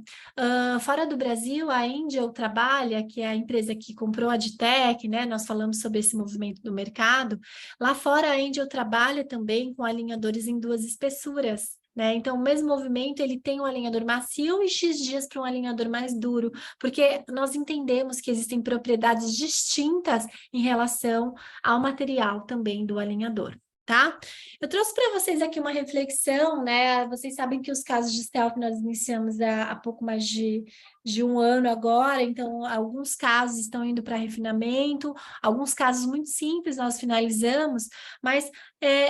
fora do Brasil, a Angel trabalha, que é a empresa que comprou a Aditec, né? Nós falamos sobre esse movimento do mercado. Lá fora, a Angel trabalha também com alinhadores em 2 espessuras. Né? Então, o mesmo movimento, ele tem um alinhador macio e X dias para um alinhador mais duro, porque nós entendemos que existem propriedades distintas em relação ao material também do alinhador. Tá? Eu trouxe para vocês aqui uma reflexão, né? Vocês sabem que os casos de stealth nós iniciamos há pouco mais de um ano agora, então alguns casos estão indo para refinamento, alguns casos muito simples nós finalizamos, mas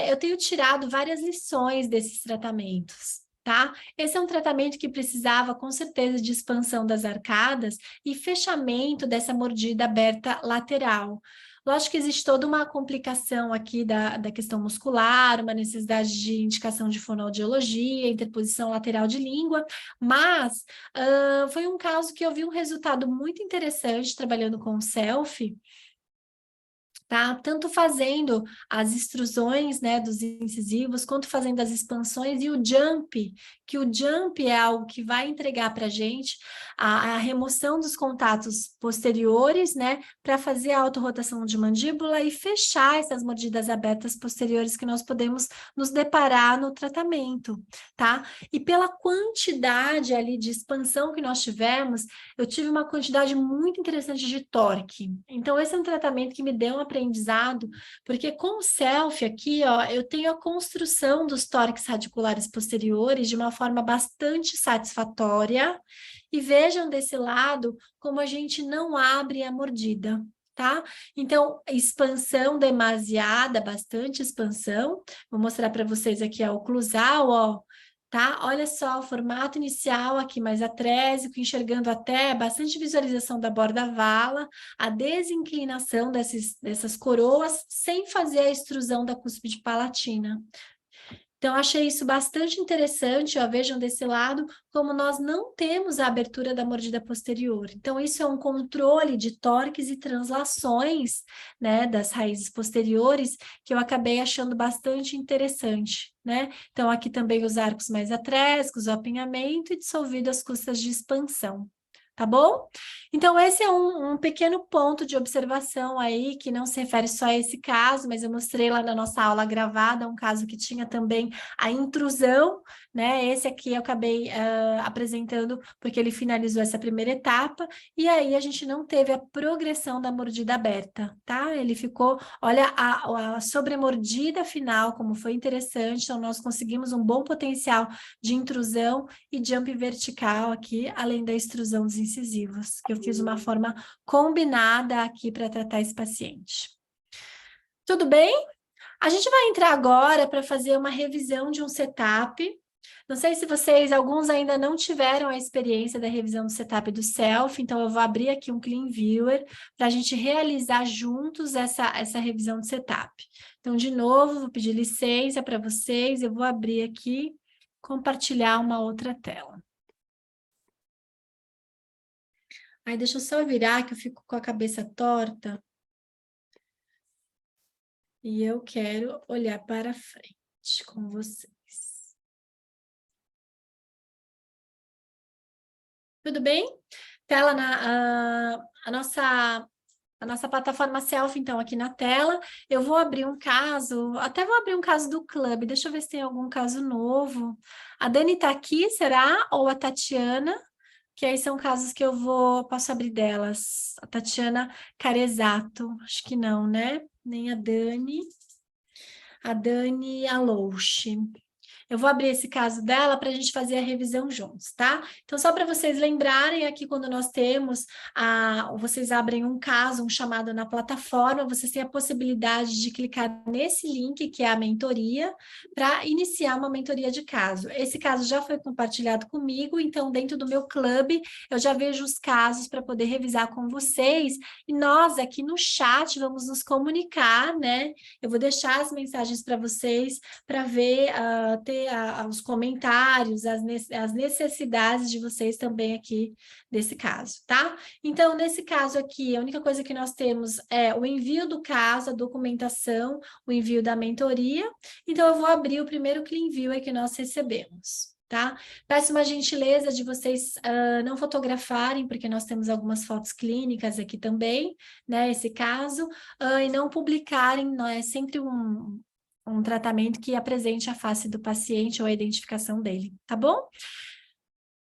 eu tenho tirado várias lições desses tratamentos. Tá? Esse é um tratamento que precisava, com certeza, de expansão das arcadas e fechamento dessa mordida aberta lateral. Lógico que existe toda uma complicação aqui da questão muscular, uma necessidade de indicação de fonoaudiologia, interposição lateral de língua, mas foi um caso que eu vi um resultado muito interessante trabalhando com o self, tá? Tanto fazendo as extrusões, né, dos incisivos, quanto fazendo as expansões e o jump, que o jump é algo que vai entregar para a gente a remoção dos contatos posteriores, né, para fazer a autorrotação de mandíbula e fechar essas mordidas abertas posteriores que nós podemos nos deparar no tratamento, tá? E pela quantidade ali de expansão que nós tivemos, eu tive uma quantidade muito interessante de torque. Então, esse é um tratamento que me deu um aprendizado, porque com o self aqui, ó, eu tenho a construção dos tórax radiculares posteriores de uma forma bastante satisfatória, e vejam desse lado como a gente não abre a mordida. tá? Então, expansão demasiada, bastante expansão. Vou mostrar para vocês aqui a oclusal, ó, tá? Olha só o formato inicial aqui, mais atrésico, enxergando até bastante visualização da borda-vala, a desinclinação dessas coroas, sem fazer a extrusão da cúspide palatina. Então, achei isso bastante interessante, ó, vejam desse lado, como nós não temos a abertura da mordida posterior. Então, isso é um controle de torques e translações, né, das raízes posteriores, que eu acabei achando bastante interessante, né? Então, aqui também os arcos mais atrésicos, o apinhamento e dissolvido as custas de expansão. Tá bom? Então, esse é um pequeno ponto de observação aí, que não se refere só a esse caso, mas eu mostrei lá na nossa aula gravada, um caso que tinha também a intrusão, né? Esse aqui eu acabei apresentando porque ele finalizou essa primeira etapa, e aí a gente não teve a progressão da mordida aberta, tá? Ele ficou, olha a sobremordida final, como foi interessante, então nós conseguimos um bom potencial de intrusão e jump vertical aqui, além da extrusão dos incisivos, que eu fiz uma forma combinada aqui para tratar esse paciente. Tudo bem? A gente vai entrar agora para fazer uma revisão de um setup. Não sei se vocês, alguns ainda não tiveram a experiência da revisão do setup do Self, então eu vou abrir aqui um Clean Viewer para a gente realizar juntos essa revisão de setup. Então, de novo, vou pedir licença para vocês, eu vou abrir aqui, compartilhar uma outra tela. Aí, deixa eu só virar, que eu fico com a cabeça torta. E eu quero olhar para frente com vocês. Tudo bem? Tela a nossa plataforma Self, então, aqui na tela. Eu vou abrir um caso, até vou abrir um caso do Clube. Deixa eu ver se tem algum caso novo. A Dani está aqui, será? Ou a Tatiana? Que aí são casos que posso abrir delas. A Tatiana Carezato, acho que não, né? Nem a Dani. A Dani Alouche. Eu vou abrir esse caso dela para a gente fazer a revisão juntos, tá? Então, só para vocês lembrarem, aqui quando nós temos, vocês abrem um caso, um chamado na plataforma, vocês têm a possibilidade de clicar nesse link, que é a mentoria, para iniciar uma mentoria de caso. Esse caso já foi compartilhado comigo, então, dentro do meu clube, eu já vejo os casos para poder revisar com vocês, e nós aqui no chat vamos nos comunicar, né? Eu vou deixar as mensagens para vocês, para ver, ter os comentários, as necessidades de vocês também aqui desse caso, tá? Então, nesse caso aqui, a única coisa que nós temos é o envio do caso, a documentação, o envio da mentoria. Então, eu vou abrir o primeiro Clean Viewer que nós recebemos, tá? Peço uma gentileza de vocês não fotografarem, porque nós temos algumas fotos clínicas aqui também, né, esse caso, e não publicarem, não é sempre um tratamento que apresente a face do paciente ou a identificação dele, tá bom?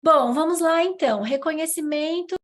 Bom, vamos lá então. Reconhecimento.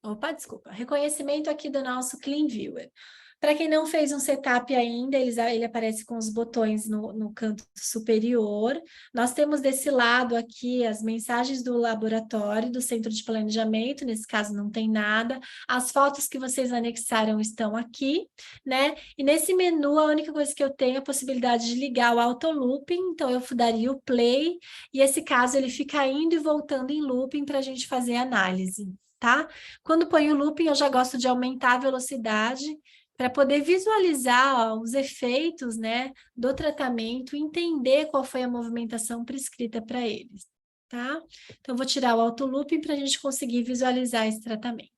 Opa, desculpa. Reconhecimento aqui do nosso Clean Viewer. Para quem não fez um setup ainda, ele aparece com os botões no canto superior. Nós temos desse lado aqui as mensagens do laboratório, do centro de planejamento, nesse caso não tem nada. As fotos que vocês anexaram estão aqui, né? E nesse menu, a única coisa que eu tenho é a possibilidade de ligar o auto-looping, então eu daria o play, e esse caso ele fica indo e voltando em looping para a gente fazer a análise, tá? Quando põe o looping, eu já gosto de aumentar a velocidade, para poder visualizar os efeitos, né, do tratamento, entender qual foi a movimentação prescrita para eles, tá? Então, vou tirar o auto-looping para a gente conseguir visualizar esse tratamento.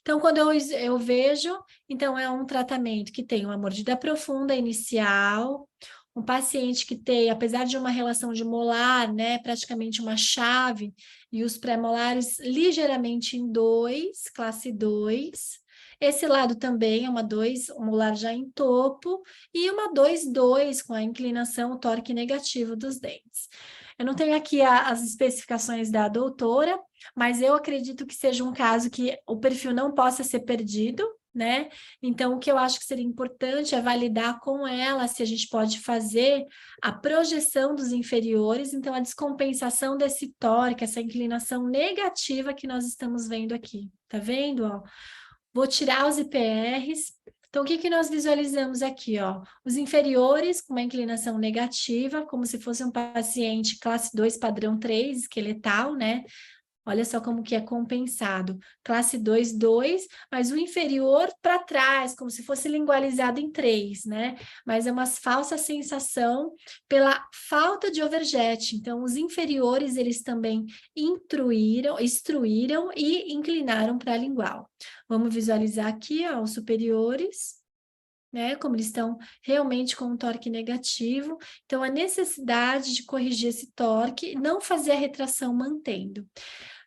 Então, quando eu vejo, então é um tratamento que tem uma mordida profunda inicial, um paciente que tem, apesar de uma relação de molar, né, praticamente uma chave, e os pré-molares ligeiramente em 2, classe 2, esse lado também é uma 2, o molar já em topo, e uma 2,2 com a inclinação, o torque negativo dos dentes. Eu não tenho aqui as especificações da doutora, mas eu acredito que seja um caso que o perfil não possa ser perdido, né? Então, o que eu acho que seria importante é validar com ela se a gente pode fazer a projeção dos inferiores, então a descompensação desse tórico, essa inclinação negativa que nós estamos vendo aqui. Tá vendo, ó? Vou tirar os IPRs. Então, o que que nós visualizamos aqui, ó? Os inferiores com uma inclinação negativa, como se fosse um paciente classe 2, padrão 3, esqueletal, né? Olha só como que é compensado. Classe 2, 2, mas o inferior para trás, como se fosse lingualizado em 3, né? Mas é uma falsa sensação pela falta de overjet. Então, os inferiores, eles também instruíram e inclinaram para a lingual. Vamos visualizar aqui, ó, os superiores, né? Como eles estão realmente com um torque negativo. Então, a necessidade de corrigir esse torque, não fazer a retração mantendo.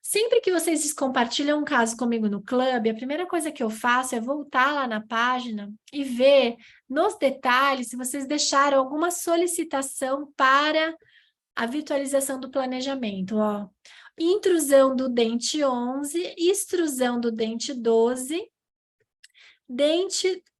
Sempre que vocês compartilham um caso comigo no clube, a primeira coisa que eu faço é voltar lá na página e ver nos detalhes se vocês deixaram alguma solicitação para a virtualização do planejamento, ó. Intrusão do dente 11, extrusão do dente 12,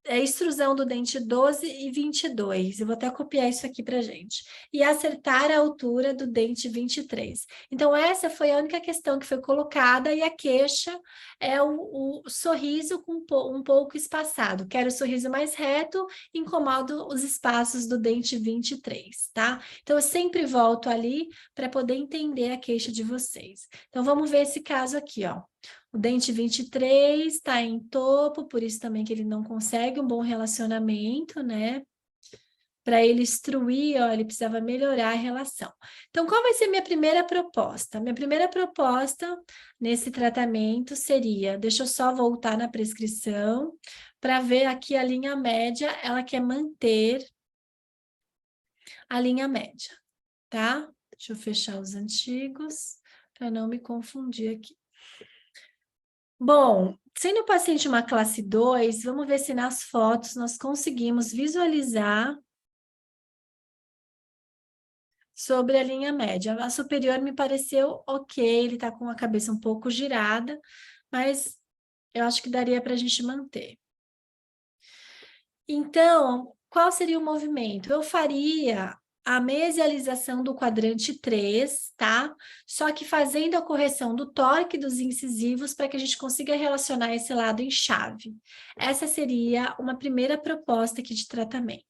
extrusão do dente 12 e 22. Eu vou até copiar isso aqui para gente. E acertar a altura do dente 23. Então, essa foi a única questão que foi colocada, e a queixa é o sorriso com um pouco espaçado. Quero o sorriso mais reto, incomodo os espaços do dente 23, tá? Então, eu sempre volto ali para poder entender a queixa de vocês. Então, vamos ver esse caso aqui, ó. O dente 23 está em topo, por isso também que ele não consegue um bom relacionamento, né? Para ele instruir, ó, ele precisava melhorar a relação. Então, qual vai ser minha primeira proposta? Minha primeira proposta nesse tratamento seria, deixa eu só voltar na prescrição, para ver aqui a linha média, ela quer manter a linha média, tá? Deixa eu fechar os antigos, para não me confundir aqui. Bom, sendo o paciente uma classe 2, vamos ver se nas fotos nós conseguimos visualizar sobre a linha média. A superior me pareceu ok, ele está com a cabeça um pouco girada, mas eu acho que daria para a gente manter. Então, qual seria o movimento? Eu faria a mesialização do quadrante 3, tá? Só que fazendo a correção do tórico dos incisivos para que a gente consiga relacionar esse lado em chave. Essa seria uma primeira proposta aqui de tratamento.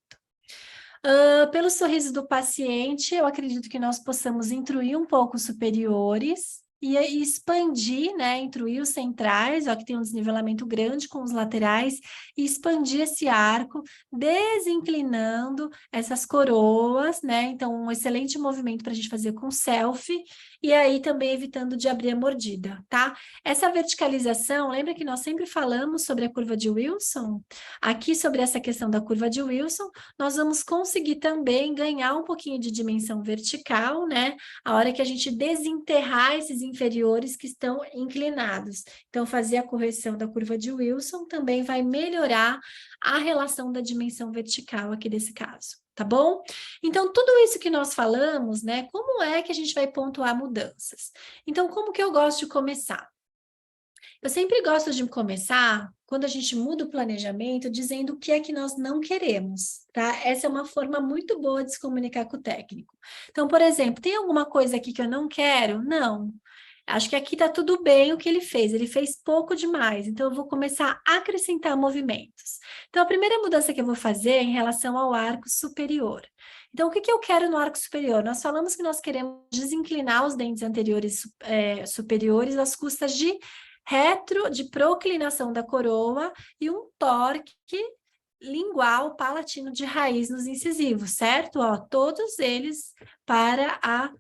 Pelo sorriso do paciente, eu acredito que nós possamos intruir um pouco os superiores e expandir, né, intruir os centrais, ó, que tem um desnivelamento grande com os laterais, e expandir esse arco, desinclinando essas coroas, né, então um excelente movimento para a gente fazer com selfie, e aí também evitando de abrir a mordida, tá? Essa verticalização, lembra que nós sempre falamos sobre a curva de Wilson? Aqui sobre essa questão da curva de Wilson, nós vamos conseguir também ganhar um pouquinho de dimensão vertical, né? A hora que a gente desenterrar esses inferiores que estão inclinados. Então, fazer a correção da curva de Wilson também vai melhorar a relação da dimensão vertical aqui desse caso, tá bom? Então, tudo isso que nós falamos, né? Como é que a gente vai pontuar mudanças? Então, como que eu gosto de começar? Eu sempre gosto de começar, quando a gente muda o planejamento, dizendo o que é que nós não queremos, tá? Essa é uma forma muito boa de se comunicar com o técnico. Então, por exemplo, tem alguma coisa aqui que eu não quero? Não. Acho que aqui está tudo bem o que ele fez. Ele fez pouco demais, então eu vou começar a acrescentar movimentos. Então, a primeira mudança que eu vou fazer é em relação ao arco superior. Então, o que que eu quero no arco superior? Nós falamos que nós queremos desinclinar os dentes anteriores superiores às custas de de proclinação da coroa e um torque lingual palatino de raiz nos incisivos, certo? Ó, todos eles para a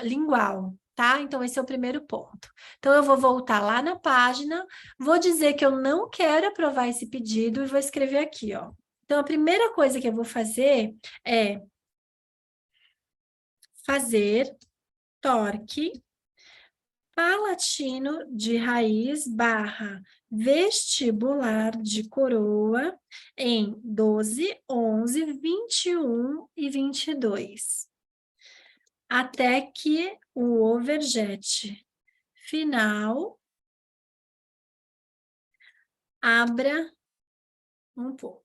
lingual, tá? Então, esse é o primeiro ponto. Então, eu vou voltar lá na página, vou dizer que eu não quero aprovar esse pedido e vou escrever aqui, ó. Então, a primeira coisa que eu vou fazer é fazer torque palatino de raiz barra vestibular de coroa em 12, 11, 21 e 22. Até que o overjet final abra um pouco.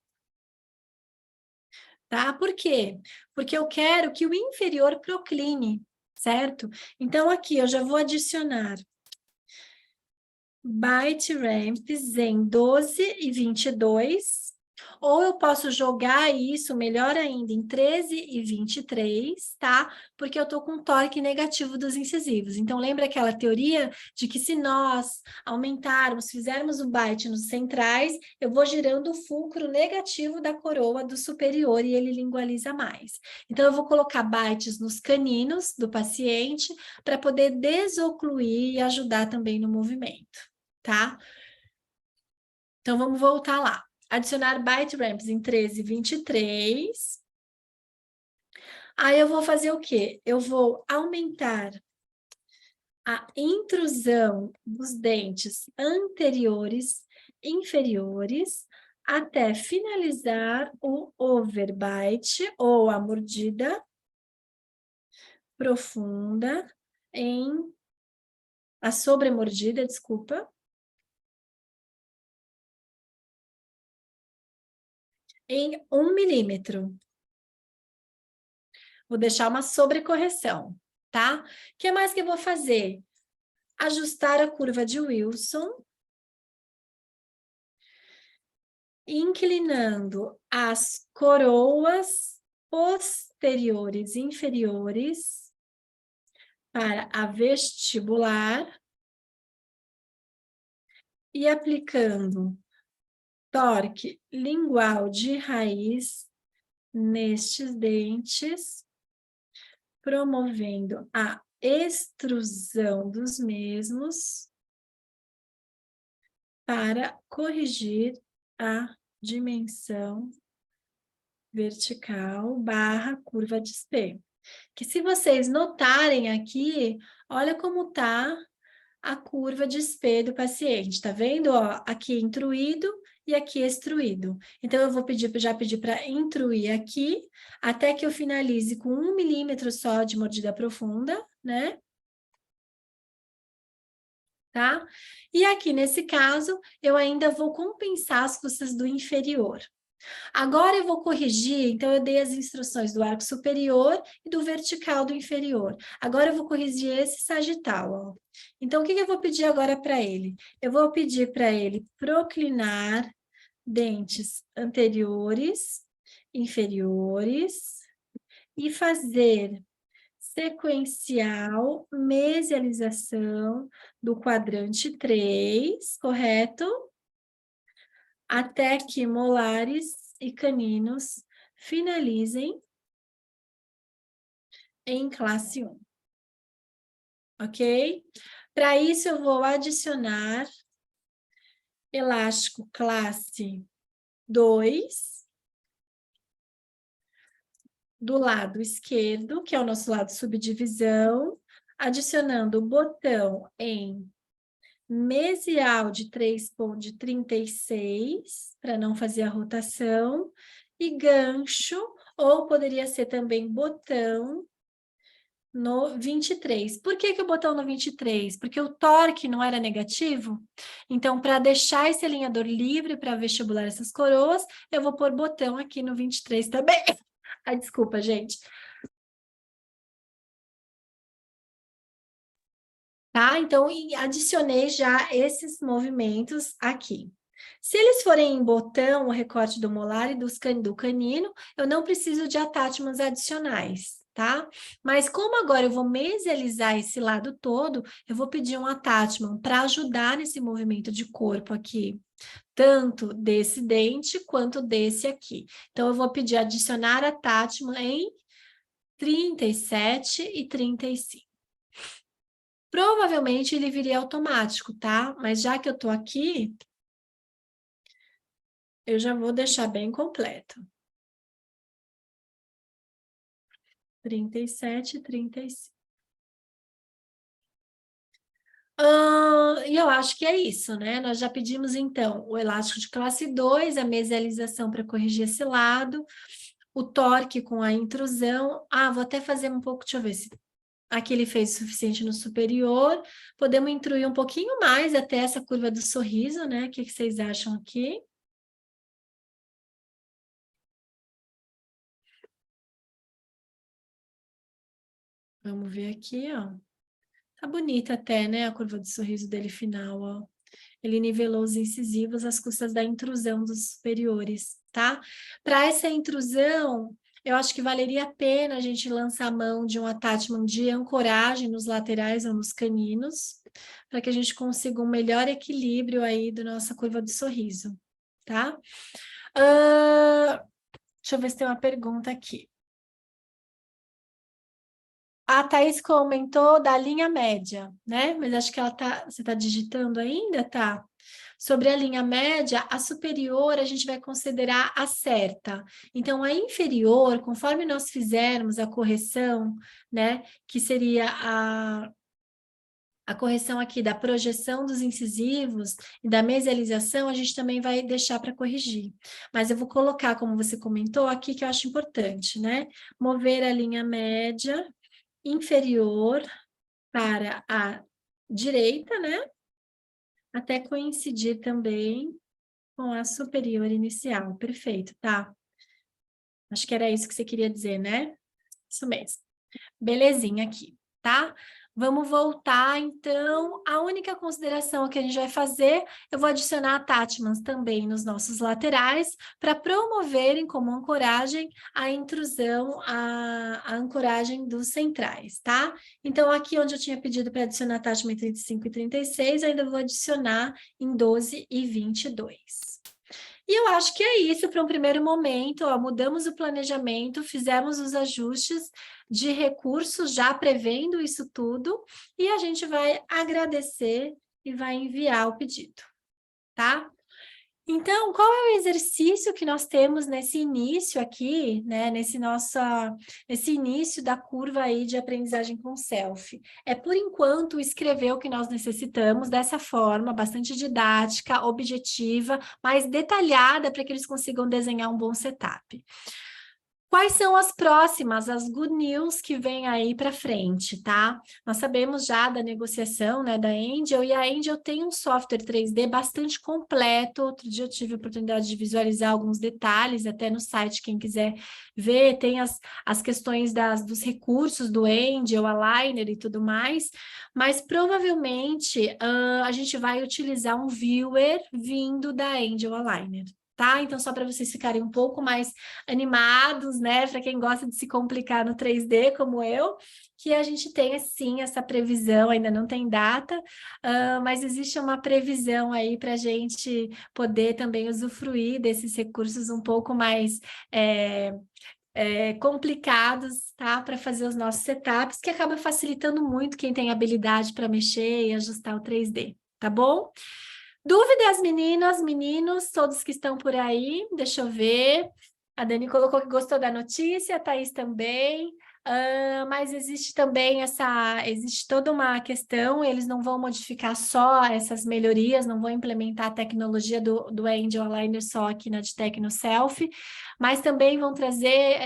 Tá? Por quê? Porque eu quero que o inferior procline, certo? Então, aqui eu já vou adicionar byte ramps em 12 e 22, ou eu posso jogar isso, melhor ainda, em 13 e 23, tá? Porque eu tô com torque negativo dos incisivos. Então, lembra aquela teoria de que se nós aumentarmos, fizermos o byte nos centrais, eu vou girando o fulcro negativo da coroa do superior e ele lingualiza mais. Então, eu vou colocar bytes nos caninos do paciente para poder desocluir e ajudar também no movimento. Tá? Então, vamos voltar lá. Adicionar byte ramps em 13 e 23. Aí eu vou fazer o quê? Eu vou aumentar a intrusão dos dentes anteriores, inferiores, até finalizar o overbite, ou a mordida profunda, a sobremordida, desculpa, em 1 milímetro. Vou deixar uma sobrecorreção, tá? O que mais que eu vou fazer? Ajustar a curva de Wilson, inclinando as coroas posteriores e inferiores para a vestibular e aplicando torque lingual de raiz nestes dentes, promovendo a extrusão dos mesmos para corrigir a dimensão vertical barra curva de espelho. Que se vocês notarem aqui, olha como tá a curva de espelho do paciente, tá vendo? Ó, aqui intruído e aqui extruído. Então, eu vou já pedir para intruir aqui, até que eu finalize com 1 milímetro só de mordida profunda, né? Tá? E aqui, nesse caso, eu ainda vou compensar as costas do inferior. Agora eu vou corrigir, então eu dei as instruções do arco superior e do vertical do inferior. Agora eu vou corrigir esse sagital, ó. Então, o que eu vou pedir agora para ele? Eu vou pedir para ele proclinar dentes anteriores, inferiores e fazer sequencial mesialização do quadrante 3, correto? Até que molares e caninos finalizem em classe 1. Ok? Para isso, eu vou adicionar elástico classe 2 do lado esquerdo, que é o nosso lado subdivisão, adicionando o botão em mesial de 3,36 para não fazer a rotação e gancho, ou poderia ser também botão no 23. Por que o botão no 23? Porque o torque não era negativo. Então, para deixar esse alinhador livre para vestibular essas coroas, eu vou pôr botão aqui no 23 também. Ai, desculpa, gente. Tá? Então, adicionei já esses movimentos aqui. Se eles forem em botão, o recorte do molar e do canino, eu não preciso de attachments adicionais, tá? Mas como agora eu vou mesializar esse lado todo, eu vou pedir um attachment para ajudar nesse movimento de corpo aqui, tanto desse dente quanto desse aqui. Então, eu vou pedir adicionar attachment em 37 e 35. Provavelmente ele viria automático, tá? Mas já que eu tô aqui, eu já vou deixar bem completo. 37 e 35. E eu acho que é isso, né? Nós já pedimos, então, o elástico de classe 2, a mesialização para corrigir esse lado, o torque com a intrusão. Ah, vou até fazer um pouco, deixa eu ver se Aqui ele fez o suficiente no superior. Podemos intruir um pouquinho mais até essa curva do sorriso, né? O que vocês acham aqui? Vamos ver aqui, ó. Tá bonita até, né? A curva do sorriso dele final, ó. Ele nivelou os incisivos às custas da intrusão dos superiores, tá? Para essa intrusão, eu acho que valeria a pena a gente lançar a mão de um attachment de ancoragem nos laterais ou nos caninos, para que a gente consiga um melhor equilíbrio aí da nossa curva do sorriso, tá? Deixa eu ver se tem uma pergunta aqui. A Thaís comentou da linha média, né? Mas acho que você está digitando ainda, tá? Sobre a linha média, a superior a gente vai considerar a certa. Então, a inferior, conforme nós fizermos a correção, né? Que seria a correção aqui da projeção dos incisivos e da mesialização, a gente também vai deixar para corrigir. Mas eu vou colocar, como você comentou, aqui que eu acho importante, né? Mover a linha média inferior para a direita, né? Até coincidir também com a superior inicial. Perfeito, tá? Acho que era isso que você queria dizer, né? Isso mesmo. Belezinha aqui, tá? Vamos voltar, então, a única consideração que a gente vai fazer, eu vou adicionar attachments também nos nossos laterais, para promoverem como ancoragem a intrusão, a ancoragem dos centrais, tá? Então, aqui onde eu tinha pedido para adicionar attachment 35 e 36, eu ainda vou adicionar em 12 e 22. E eu acho que é isso para um primeiro momento, ó, mudamos o planejamento, fizemos os ajustes de recursos, já prevendo isso tudo, e a gente vai agradecer e vai enviar o pedido, tá? Então, qual é o exercício que nós temos nesse início aqui, né? Nesse início da curva aí de aprendizagem com self? É, por enquanto, escrever o que nós necessitamos dessa forma, bastante didática, objetiva, mais detalhada, para que eles consigam desenhar um bom setup. Quais são as próximas, as good news que vem aí para frente, tá? Nós sabemos já da negociação, né, da Angel, e a Angel tem um software 3D bastante completo. Outro dia eu tive a oportunidade de visualizar alguns detalhes, até no site, quem quiser ver, tem as questões dos recursos do Angel, Aligner e tudo mais, mas provavelmente a gente vai utilizar um viewer vindo da Angel Aligner. Tá? Então, só para vocês ficarem um pouco mais animados, né? Para quem gosta de se complicar no 3D, como eu, que a gente tenha sim essa previsão, ainda não tem data, mas existe uma previsão aí para a gente poder também usufruir desses recursos um pouco mais complicados, tá? Para fazer os nossos setups, que acaba facilitando muito quem tem habilidade para mexer e ajustar o 3D, tá bom? Dúvidas, meninas, meninos, todos que estão por aí? Deixa eu ver. A Dani colocou que gostou da notícia, a Thaís também. Mas existe também existe toda uma questão, eles não vão modificar só essas melhorias, não vão implementar a tecnologia do Angel Aligner só aqui na Adtech no Self, mas também vão trazer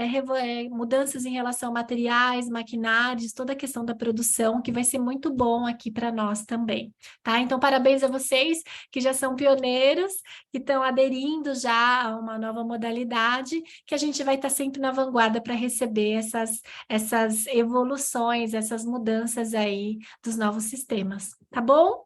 mudanças em relação a materiais, maquinários, toda a questão da produção, que vai ser muito bom aqui para nós também, tá? Então, parabéns a vocês que já são pioneiros, que estão aderindo já a uma nova modalidade, que a gente vai estar sempre na vanguarda para receber essas evoluções, essas mudanças aí dos novos sistemas, tá bom?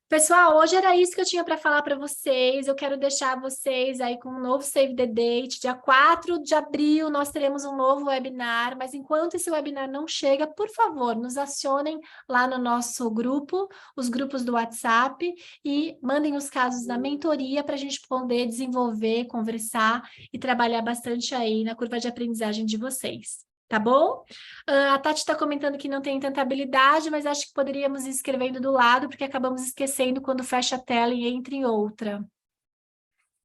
Pessoal, hoje era isso que eu tinha para falar para vocês. Eu quero deixar vocês aí com um novo Save the Date. Dia 4 de abril nós teremos um novo webinar, mas enquanto esse webinar não chega, por favor, nos acionem lá no nosso grupo, os grupos do WhatsApp, e mandem os casos da mentoria para a gente poder desenvolver, conversar e trabalhar bastante aí na curva de aprendizagem de vocês. Tá bom? A Tati está comentando que não tem tanta habilidade, mas acho que poderíamos ir escrevendo do lado, porque acabamos esquecendo quando fecha a tela e entra em outra.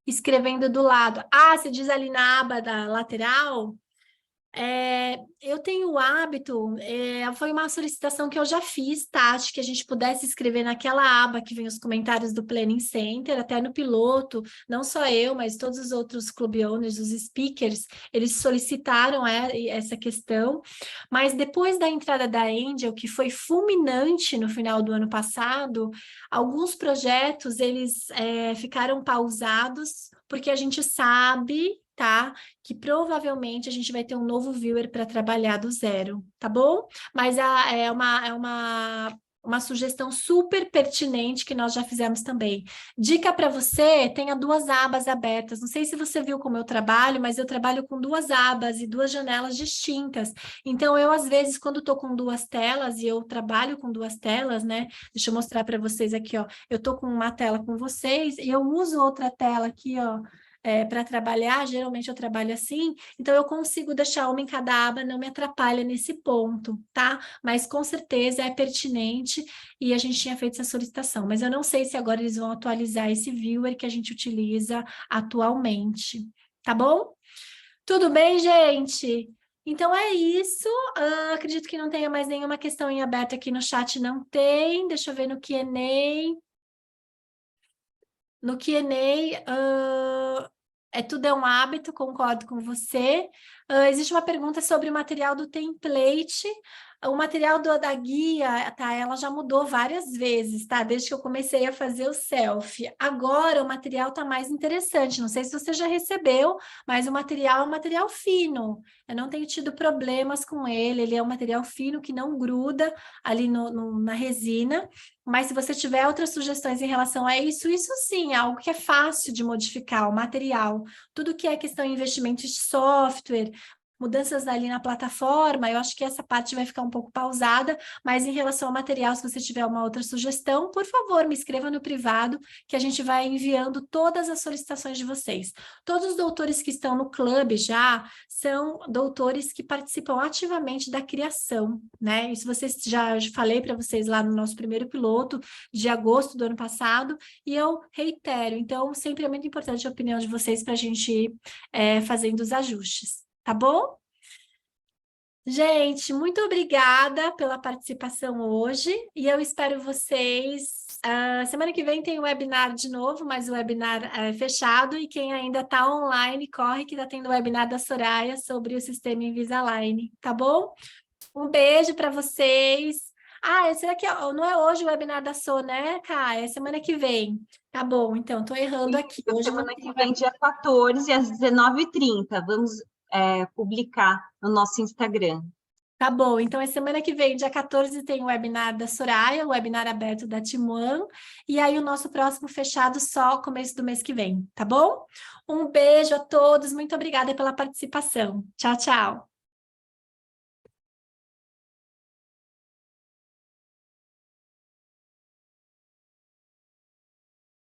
Escrevendo do lado. Ah, você diz ali na aba da lateral? Eu tenho o hábito, foi uma solicitação que eu já fiz, Tati, que a gente pudesse escrever naquela aba que vem os comentários do Planning Center, até no piloto, não só eu, mas todos os outros club owners, os speakers, eles solicitaram essa questão, mas depois da entrada da Angel, que foi fulminante no final do ano passado, alguns projetos, eles ficaram pausados, porque a gente sabe, tá? Que provavelmente a gente vai ter um novo viewer para trabalhar do zero, tá bom? Mas uma sugestão super pertinente que nós já fizemos também. Dica para você, tenha 2 abas abertas. Não sei se você viu como eu trabalho, mas eu trabalho com 2 abas e 2 janelas distintas. Então, eu, às vezes, quando estou com 2 telas, e eu trabalho com 2 telas, né? Deixa eu mostrar para vocês aqui, ó. Eu estou com uma tela com vocês e eu uso outra tela aqui, ó, para trabalhar, geralmente eu trabalho assim, então eu consigo deixar uma em cada aba, não me atrapalha nesse ponto, tá? Mas com certeza é pertinente e a gente tinha feito essa solicitação, mas eu não sei se agora eles vão atualizar esse viewer que a gente utiliza atualmente, tá bom? Tudo bem, gente? Então é isso. Acredito que não tenha mais nenhuma questão em aberto aqui no chat, não tem. Deixa eu ver no Q&A. No Q&A, tudo é um hábito, concordo com você. Existe uma pergunta sobre o material do template. O material da guia, tá? Ela já mudou várias vezes, tá? Desde que eu comecei a fazer o selfie. Agora o material tá mais interessante. Não sei se você já recebeu, mas o material é um material fino. Eu não tenho tido problemas com ele. Ele é um material fino que não gruda ali na resina. Mas se você tiver outras sugestões em relação a isso, isso sim, é algo que é fácil de modificar, o material. Tudo que é questão de investimento de software, mudanças ali na plataforma, eu acho que essa parte vai ficar um pouco pausada, mas em relação ao material, se você tiver uma outra sugestão, por favor, me escreva no privado, que a gente vai enviando todas as solicitações de vocês. Todos os doutores que estão no clube já são doutores que participam ativamente da criação, né? Isso vocês já falei para vocês lá no nosso primeiro piloto, de agosto do ano passado, e eu reitero, então sempre é muito importante a opinião de vocês para a gente ir fazendo os ajustes. Tá bom? Gente, muito obrigada pela participação hoje e eu espero vocês. Semana que vem tem o webinar de novo, mas o webinar é fechado e quem ainda está online, corre que está tendo o webinar da Soraya sobre o sistema Invisalign, tá bom? Um beijo para vocês. Será que não é hoje o webinar da So, né, Kai? É semana que vem. Tá bom, então, estou errando aqui. Hoje semana que vem, dia 14, às 19h30. Vamos publicar no nosso Instagram. Tá bom, então é semana que vem, dia 14, tem o webinar da Soraya, o webinar aberto da Timuan, e aí o nosso próximo fechado só começo do mês que vem, tá bom? Um beijo a todos, muito obrigada pela participação. Tchau, tchau.